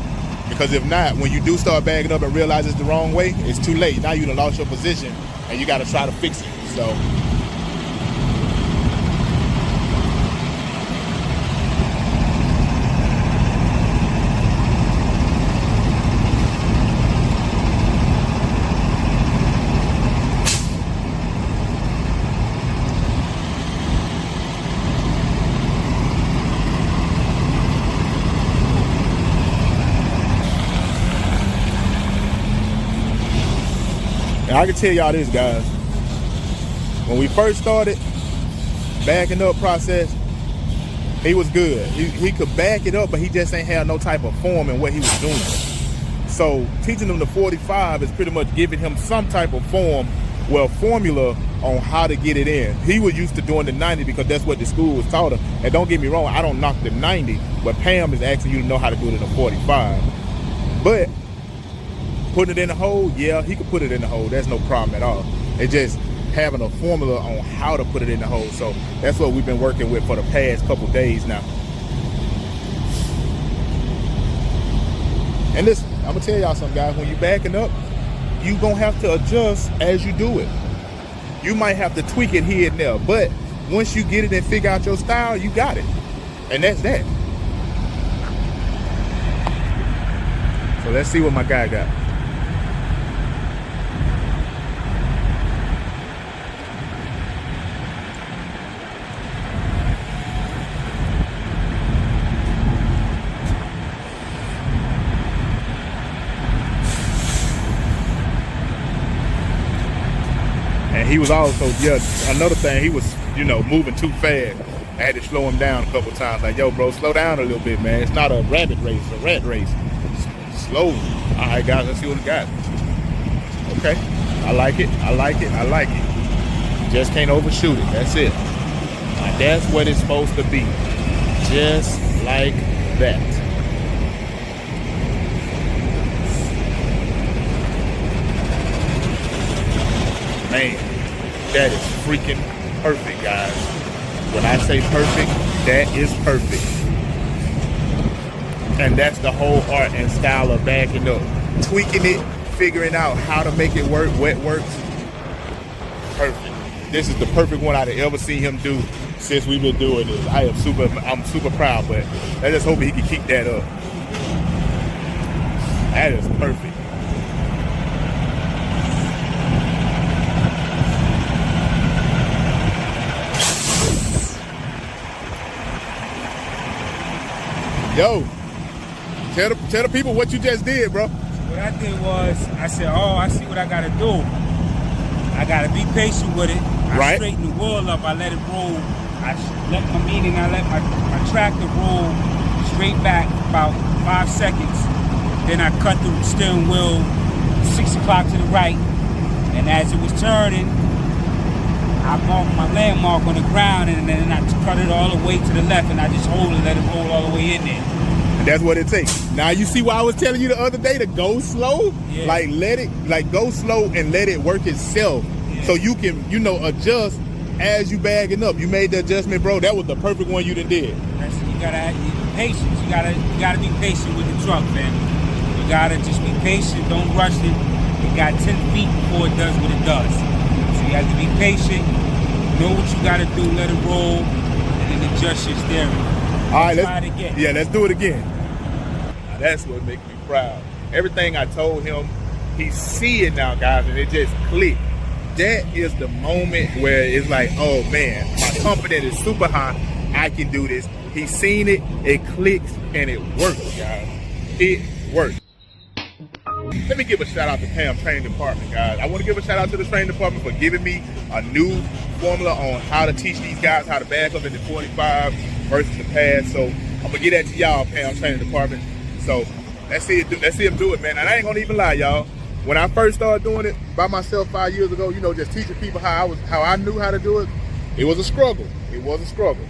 Because if not, when you do start backing up and realize it's the wrong way, it's too late. Now you done lost your position and you gotta try to fix it. So and I can tell y'all this, guys. When we first started backing up process, he was good. He could back it up, but he just ain't have no type of form in what he was doing. So teaching him the 45 is pretty much giving him some type of formula on how to get it in. He was used to doing the 90 because that's what the school was taught him. And don't get me wrong, I don't knock the 90, but Pam is asking you to know how to do it in a 45. But putting it in the hole, yeah, he could put it in the hole. That's no problem at all. It's just having a formula on how to put it in the hole. So that's what we've been working with for the past couple days now. And listen, I'm gonna tell y'all something, guys. When you're backing up, you gonna have to adjust as you do it. You might have to tweak it here and there, but once you get it and figure out your style, you got it. And that's that. So let's see what my guy got. And he was also, another thing, he was, moving too fast. I had to slow him down a couple times. Like, yo, bro, slow down a little bit, man. It's not a rabbit race, a rat race. Slow. All right, guys, let's see what we got. Okay, I like it. Just can't overshoot it. That's it. And that's what it's supposed to be. Just like that. Man, that is freaking perfect, guys. When I say perfect, that is perfect. And that's the whole art and style of backing up. Tweaking it, figuring out how to make it work, what works. Perfect. This is the perfect one I've ever seen him do since we've been doing this. I'm super proud, but I just hope he can keep that up. That is perfect. Yo, tell the people what you just did, bro. What I did was, I said, I see what I gotta do. I gotta be patient with it. I straighten the wheel up, I let it roll. I let my tractor roll straight back about 5 seconds. Then I cut the steering wheel 6 o'clock to the right. And as it was turning, I marked my landmark on the ground, and then I cut it all the way to the left, and I just hold it, let it roll all the way in there. And that's what it takes. Now you see why I was telling you the other day to go slow? Yeah. Like go slow and let it work itself. Yeah. So you can, adjust as you bagging up. You made the adjustment, bro. That was the perfect one you done did. You gotta have patience. You gotta be patient with the truck, man. You gotta just be patient, don't rush it. It got 10 feet before it does what it does. So you have to be patient, know what you gotta do, let it roll, and then adjust your steering. All right, let's try it again. Yeah, let's do it again. Now, that's what makes me proud. Everything I told him, he's seeing now, guys, and it just clicked. That is the moment where it's like, oh man, my confidence is super high. I can do this. He's seen it, it clicks, and it works, guys. It works. Let me give a shout out to Pam Training Department, guys. I want to give a shout out to the training department for giving me a new formula on how to teach these guys how to back up in the 45 versus the pass. So I'm gonna get that to y'all, Pam Training Department. So Let's see him do it, man. And I ain't gonna even lie, y'all. When I first started doing it by myself 5 years ago, you know, just teaching people how I knew how to do it, it was a struggle. It was a struggle.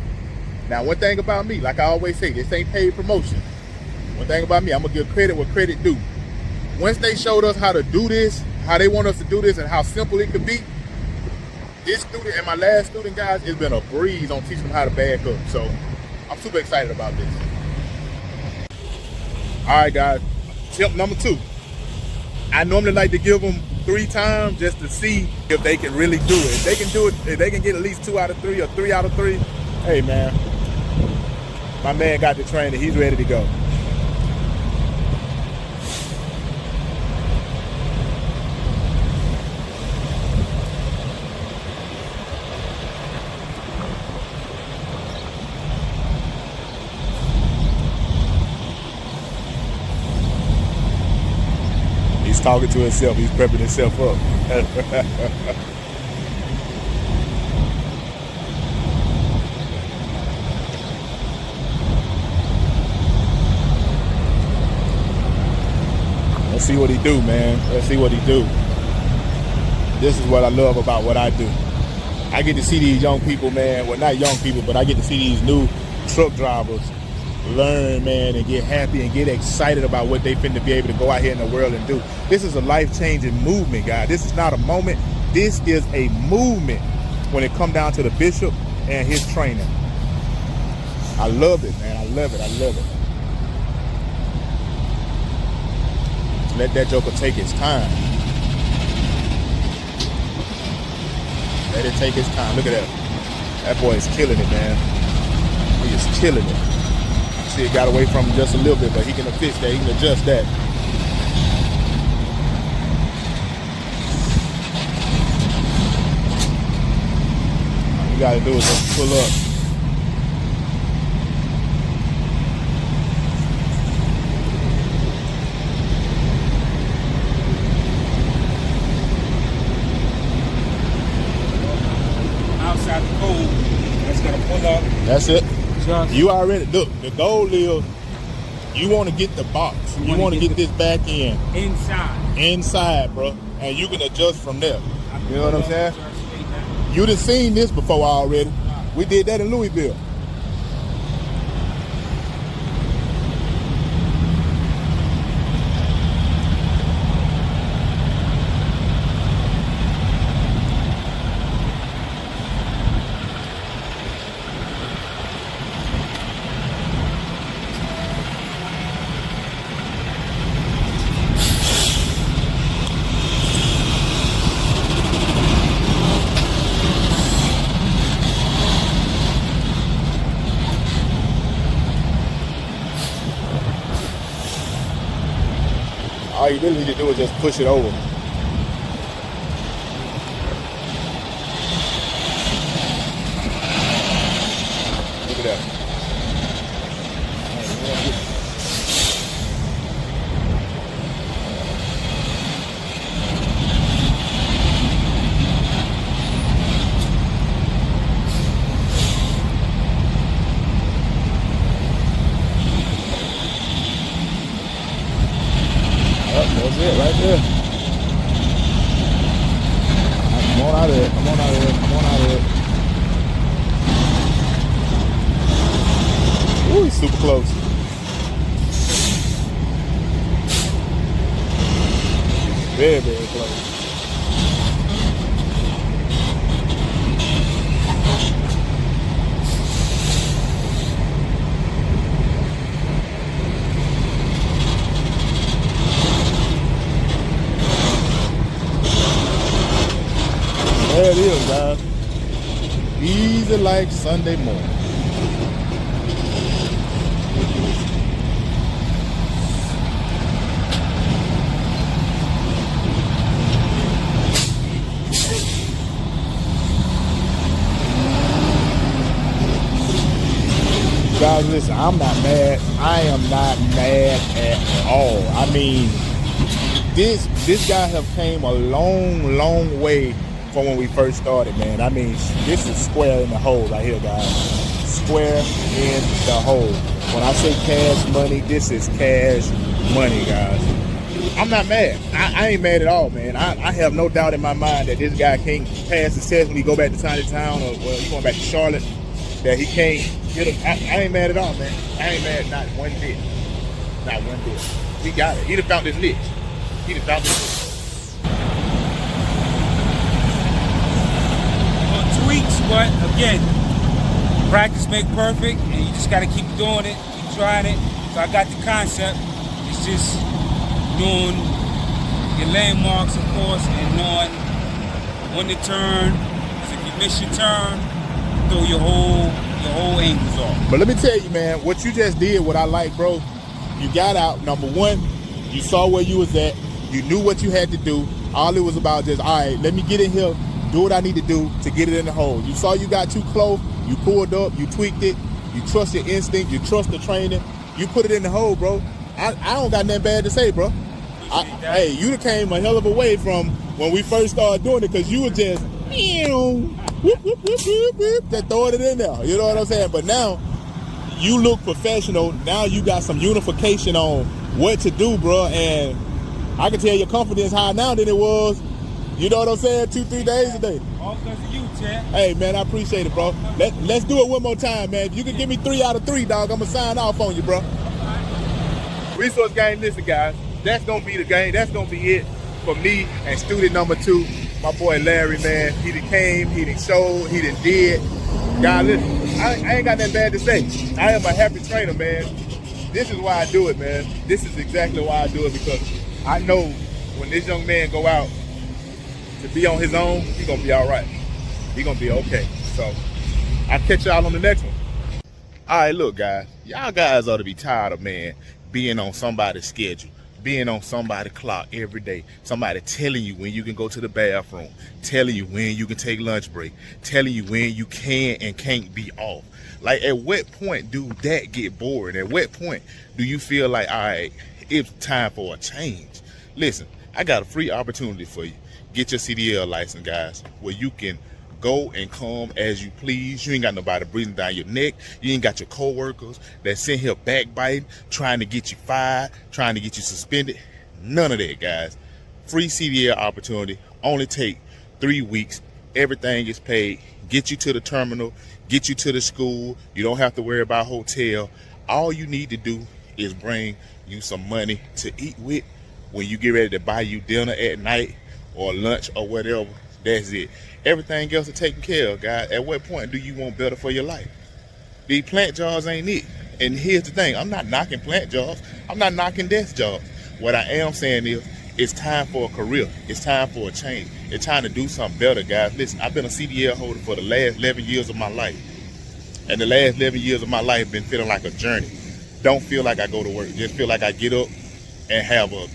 Now, one thing about me, like I always say, this ain't paid promotion. One thing about me, I'm gonna give credit where credit due. Once they showed us how to do this, how they want us to do this, and how simple it could be, this student and my last student, guys, it's been a breeze on teaching them how to bag up. So I'm super excited about this. All right, guys, tip number 2. I normally like to give them 3 times just to see if they can really do it. If they can do it, if they can get at least 2 out of 3 or 3 out of 3, hey, man, my man got the training. He's ready to go. He's talking to himself. He's prepping himself up. Let's see what he do, man. Let's see what he do. This is what I love about what I do. I get to see these young people, man. Well, not young people, but I get to see these new truck drivers learn, man, and get happy and get excited about what they finna be able to go out here in the world and do. This is a life-changing movement, guys. This is not a moment. This is a movement when it come down to the bishop and his training. I love it, man. I love it. I love it. Let that joker take his time. Let it take his time. Look at that. That boy is killing it, man. He is killing it. See, it got away from him just a little bit, but he can fix that. He can adjust that. All you gotta do is just pull up. Outside the cold, that's gonna pull up. That's it. Just You already, look, the goal is you want to get the box. You want to get this back in. Inside, bro. And you can adjust from there. You know what I'm saying? You done seen this before already. We did that in Louisville. All you really need to do is just push it over. Look at that. That's it right there. Come on out of it. Come on out of it. Come on out of it. Ooh, he's super close. Very, very close. There it is, guys. Easy like Sunday morning. Guys, listen, I'm not mad. I am not mad at all. I mean, this guy have came a long, long way from when we first started, man. I mean, this is square in the hole right here, guys. Square in the hole. When I say cash money, this is cash money, guys. I'm not mad. I ain't mad at all, man. I have no doubt in my mind that this guy can't pass his test when he go back to tiny town, or well, he going back to Charlotte, that he can't get him. I ain't mad at all, man. I ain't mad not one bit. Not one bit. He got it. He done found his niche. He done found his niche. Well, tweaks, but again, practice make perfect, and you just got to keep doing it, keep trying it. So I got the concept. It's just knowing your landmarks, of course, and knowing when to turn. Because if you miss your turn, throw your whole angles off. But let me tell you, man, what you just did, what I like, bro, you got out. Number one, you saw where you was at. You knew what you had to do. All it was about just, all right, let me get in here, do what I need to do to get it in the hole. You saw you got too close, you pulled up, you tweaked it, you trust your instinct, you trust the training, you put it in the hole, bro. I don't got nothing bad to say, bro. Hey, you came a hell of a way from when we first started doing it, because you were just, just throwing it in there. You know what I'm saying? But now, you look professional. Now you got some unification on what to do, bro. And I can tell your confidence higher now than it was, you know what I'm saying, 2-3 days a day. All because of you, Chad. Hey, man, I appreciate it, bro. Let's do it one more time, man. If you can give me 3 out of 3, dog, I'm going to sign off on you, bro. Resource game, listen, guys. That's going to be the game. That's going to be it for me and student number 2, my boy Larry, man. He done came, he done showed, he done did. God, listen, I ain't got nothing bad to say. I am a happy trainer, man. This is why I do it, man. This is exactly why I do it, because I know when this young man go out to be on his own, he gonna be all right. He gonna be okay. So I'll catch y'all on the next one. All right, look, guys. Y'all guys ought to be tired of, man, being on somebody's schedule, being on somebody's clock every day, somebody telling you when you can go to the bathroom, telling you when you can take lunch break, telling you when you can and can't be off. Like, at what point do that get boring? At what point do you feel like, all right, it's time for a change? Listen, I got a free opportunity for you. Get your CDL license, guys, where you can go and come as you please. You ain't got nobody breathing down your neck. You ain't got your co-workers that sit here backbiting, trying to get you fired, trying to get you suspended. None of that, guys. Free CDL opportunity. Only take 3 weeks. Everything is paid. Get you to the terminal. Get you to the school. You don't have to worry about hotel. All you need to do is bring you some money to eat with when you get ready to buy you dinner at night or lunch or whatever. That's it. Everything else is taken care of, guys. At what point do you want better for your life? These plant jobs ain't it. And here's the thing. I'm not knocking plant jobs. I'm not knocking desk jobs. What I am saying is, it's time for a career. It's time for a change. It's time to do something better, guys. Listen, I've been a CDL holder for the last 11 years of my life. And the last 11 years of my life been feeling like a journey. Don't feel like I go to work. Just feel like I get up and have a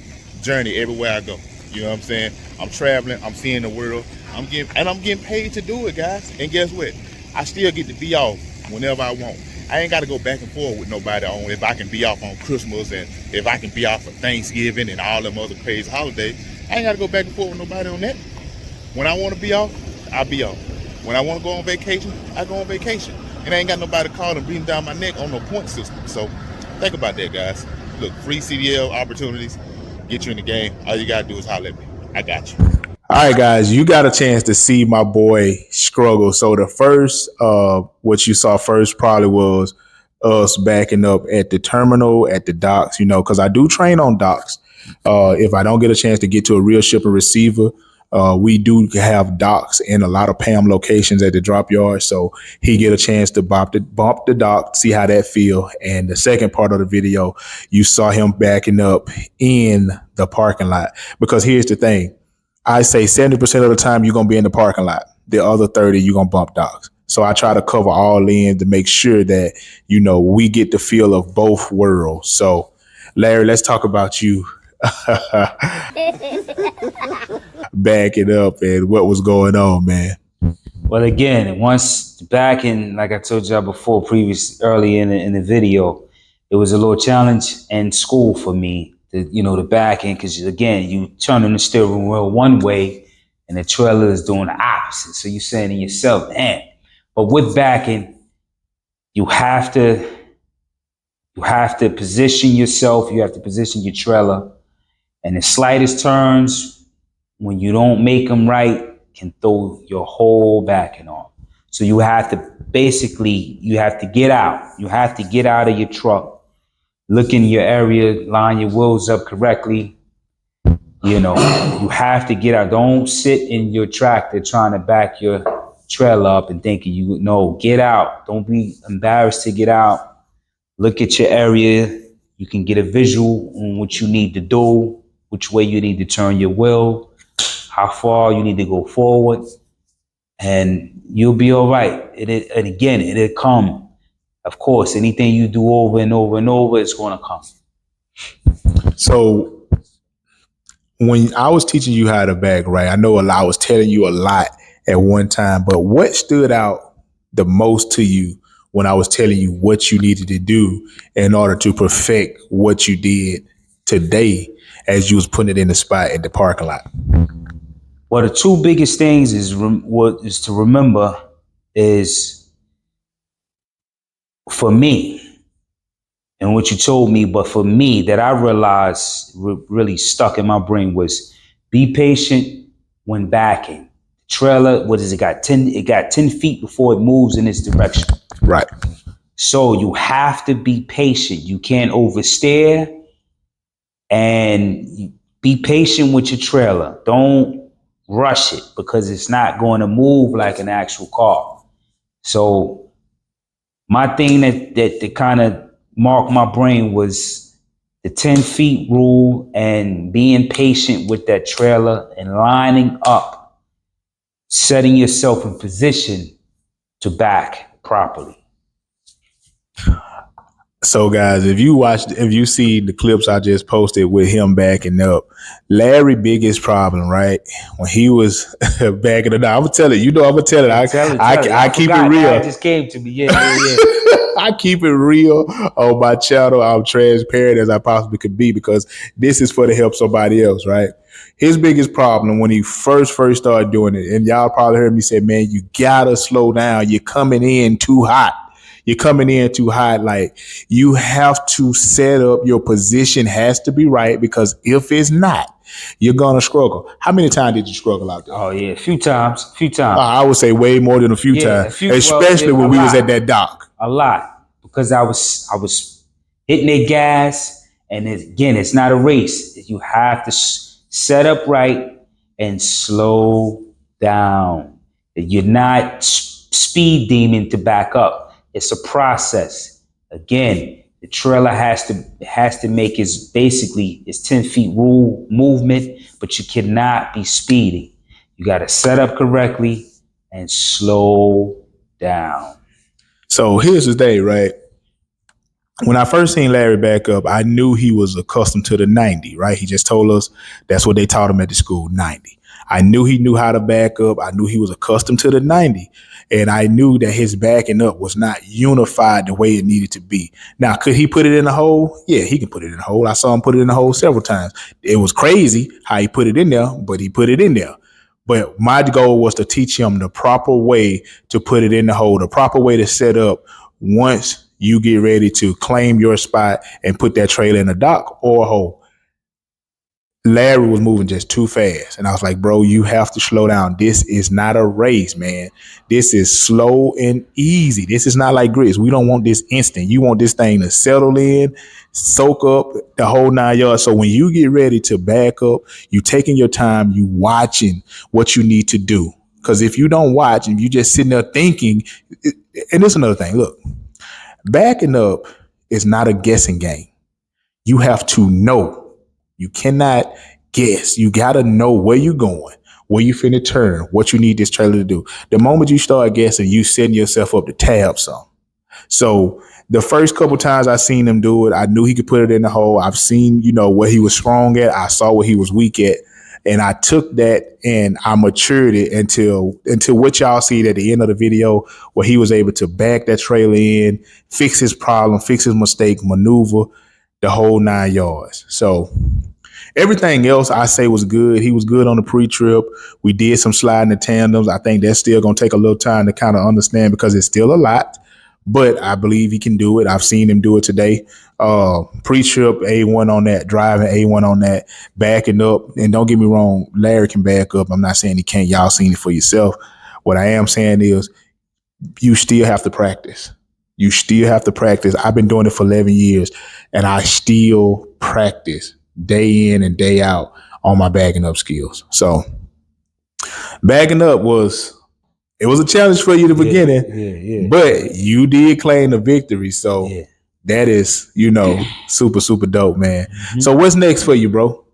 journey everywhere I go. You know what I'm saying? I'm traveling, I'm seeing the world, I'm getting paid to do it, guys. And guess what? I still get to be off whenever I want. I ain't got to go back and forth with nobody on if I can be off on Christmas and if I can be off for Thanksgiving and all them other crazy holidays. I ain't got to go back and forth with nobody on that. When I want to be off, I'll be off. When I want to go on vacation, I go on vacation. And I ain't got nobody calling and breathing down my neck on no point system. So think about that, guys. Look, free CDL opportunities get you in the game. All you got to do is holler at me. I got you. All right, guys, you got a chance to see my boy struggle. So the first, what you saw first probably was us backing up at the terminal, at the docks, you know, because I do train on docks. If I don't get a chance to get to a real shipper receiver, we do have docks in a lot of Pam locations at the drop yard. So he get a chance to bump the dock, see how that feel. And the second part of the video, you saw him backing up in the parking lot. Because here's the thing. I say 70% of the time you're going to be in the parking lot. The other 30, you're going to bump docks. So I try to cover all in to make sure that, you know, we get the feel of both worlds. So Larry, let's talk about you. Back it up and what was going on, man. Well, again, once back in, like I told y'all before, early in the video, it was a little challenge in school for me, the back end, because again, you turning the steering wheel one way and the trailer is doing the opposite. So you're saying to yourself, man, but with backing, you have to You have to position yourself. You have to position your trailer. And the slightest turns, when you don't make them right, can throw your whole backing off. So you have to get out. You have to get out of your truck, look in your area, line your wheels up correctly. You have to get out. Don't sit in your tractor trying to back your trailer up and thinking get out. Don't be embarrassed to get out. Look at your area. You can get a visual on what you need to do, which way you need to turn your wheel, how far you need to go forward, and you'll be all right. And again, it'll come. Of course, anything you do over and over and over, it's going to come. So when I was teaching you how to back right, I know I was telling you a lot at one time, but what stood out the most to you when I was telling you what you needed to do in order to perfect what you did today as you was putting it in the spot at the parking lot? Well, the two biggest things is to remember is for me, and what you told me, but for me that I realized really stuck in my brain was be patient when backing. The trailer, it got 10 feet before it moves in its direction. Right. So you have to be patient. You can't oversteer, and be patient with your trailer. Don't rush it because it's not going to move like an actual car. So my thing that kind of marked my brain was the 10 feet rule and being patient with that trailer and lining up, setting yourself in position to back properly. So guys, if you see the clips I just posted with him backing up, Larry's biggest problem, right? When he was backing it up, I'm gonna tell it. I'm gonna tell it. I keep it real. It just came to me. Yeah. I keep it real on my channel. I'm transparent as I possibly could be because this is for to help somebody else, right? His biggest problem when he first started doing it, and y'all probably heard me say, man, you gotta slow down. You're coming in too hot. Like, you have to set up your position has to be right, because if it's not, you're gonna struggle. How many times did you struggle out there? Oh yeah, a few times. I would say way more than a few times, especially when we was at that dock. A lot, because I was hitting the gas, and it's not a race. You have to set up right and slow down. You're not speed demon to back up. It's a process. Again, the trailer has to make its 10 feet rule movement, but you cannot be speeding. You got to set up correctly and slow down. So here's the thing, right? When I first seen Larry back up, I knew he was accustomed to the 90, right? He just told us that's what they taught him at the school, 90. I knew he knew how to back up. I knew he was accustomed to the 90. And I knew that his backing up was not unified the way it needed to be. Now, could he put it in the hole? Yeah, he can put it in the hole. I saw him put it in the hole several times. It was crazy how he put it in there, but he put it in there. But my goal was to teach him the proper way to put it in the hole, the proper way to set up once you get ready to claim your spot and put that trailer in a dock or a hole. Larry was moving just too fast. And I was like, bro, you have to slow down. This is not a race, man. This is slow and easy. This is not like grits. We don't want this instant. You want this thing to settle in, soak up the whole 9 yards. So when you get ready to back up, you taking your time, you watching what you need to do. Because if you don't watch and you just sitting there thinking, and this is another thing, look, backing up is not a guessing game. You have to know. You cannot guess. You got to know where you're going, where you finna turn, what you need this trailer to do. The moment you start guessing, you setting yourself up to tab some. So the first couple times I seen him do it, I knew he could put it in the hole. I've seen, where he was strong at. I saw where he was weak at. And I took that and I matured it until what y'all see at the end of the video, where he was able to back that trailer in, fix his problem, fix his mistake, maneuver the whole 9 yards. So everything else I say was good. He was good on the pre-trip. We did some sliding the tandems. I think that's still going to take a little time to kind of understand because it's still a lot. but I believe he can do it. I've seen him do it today. Pre-trip A1 on that, driving A1 on that, backing up. And don't get me wrong, Larry can back up. I'm not saying he can't. Y'all seen it for yourself. What I am saying is you still have to practice. You still have to practice. I've been doing it for 11 years and I still practice day in and day out on my bagging up skills. So bagging up was a challenge for you in the beginning, but you did claim the victory. So that is, super, super dope, man. Mm-hmm. So what's next for you, bro?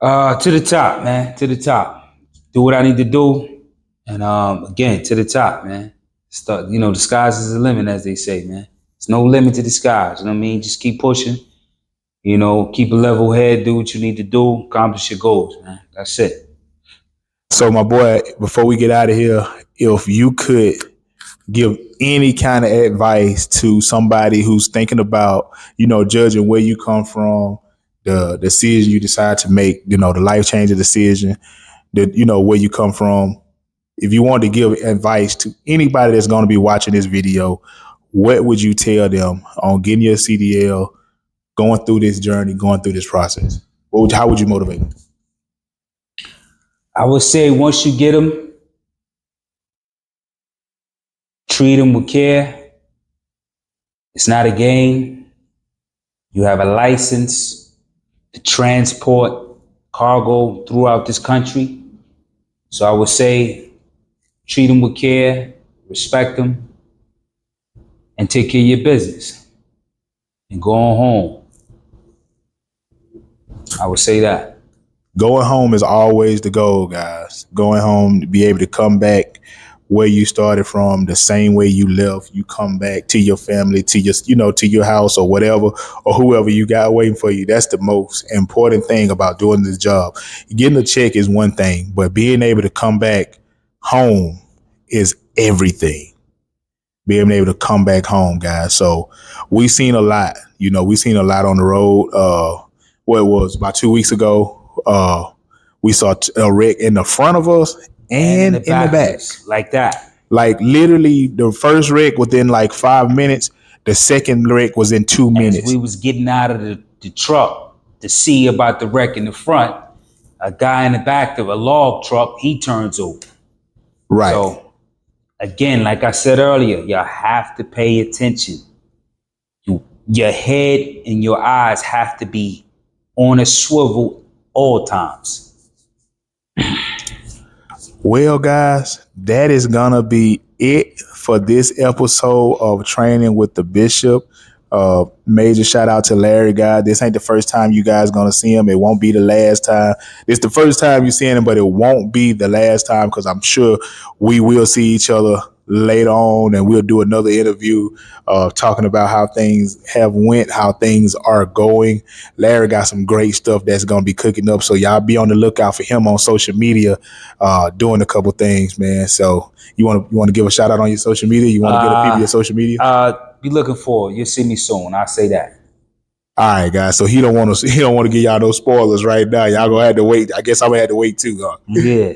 To the top, man. To the top. Do what I need to do. And again, to the top, man. Start, the sky's is the limit, as they say, man. There's no limit to the skies. You know what I mean? Just keep pushing. Keep a level head, do what you need to do, accomplish your goals, man. That's it. So my boy, before we get out of here, if you could give any kind of advice to somebody who's thinking about, judging where you come from, the decision you decide to make, the life-changing decision, where you come from. If you want to give advice to anybody that's going to be watching this video, what would you tell them on getting your CDL, going through this journey, going through this process? How would you motivate them? I would say once you get them, treat them with care. It's not a game. You have a license to transport cargo throughout this country. So I would say treat them with care, respect them, and take care of your business. And go on home. I would say that. Going home is always the goal, guys. Going home to be able to come back where you started from, the same way you left. You come back to your family, to your, to your house or whatever, or whoever you got waiting for you. That's the most important thing about doing this job. Getting a check is one thing, but being able to come back home is everything. Being able to come back home, guys. So we seen a lot, we seen a lot on the road. What it was about 2 weeks ago, we saw a wreck in the front of us and in the back. Like that. Like literally the first wreck within like 5 minutes. The second wreck was in 2 minutes. As we was getting out of the truck to see about the wreck in the front, a guy in the back of a log truck, he turns over. Right. So again, like I said earlier, you have to pay attention. Your head and your eyes have to be on a swivel all times. Well, guys, that is gonna be it for this episode of Training with the Bishop. Major shout out to Larry, guys. This ain't the first time you guys gonna see him. It won't be the last time. It's the first time you're seeing him, but it won't be the last time, because I'm sure we will see each other later on, and we'll do another interview talking about how things have went, how things are going. Larry got some great stuff that's going to be cooking up, so y'all be on the lookout for him on social media doing a couple things, man. So you want to give a shout out on your social media? You want to give the people your social media? Be looking forward. You'll see me soon. I'll say that. All right, guys. So he don't want to give y'all those spoilers right now. Y'all gonna have to wait. I guess I'm gonna have to wait too, huh? Yeah.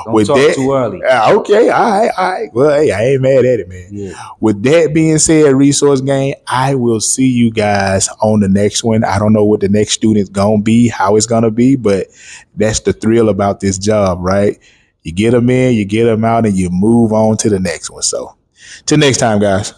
Don't talk too early. Okay, all right. Well, hey, I ain't mad at it, man. Yeah. With that being said, Resource Gang, I will see you guys on the next one. I don't know what the next student's gonna be, how it's gonna be, but that's the thrill about this job, right? You get them in, you get them out, and you move on to the next one. So, till next time, guys.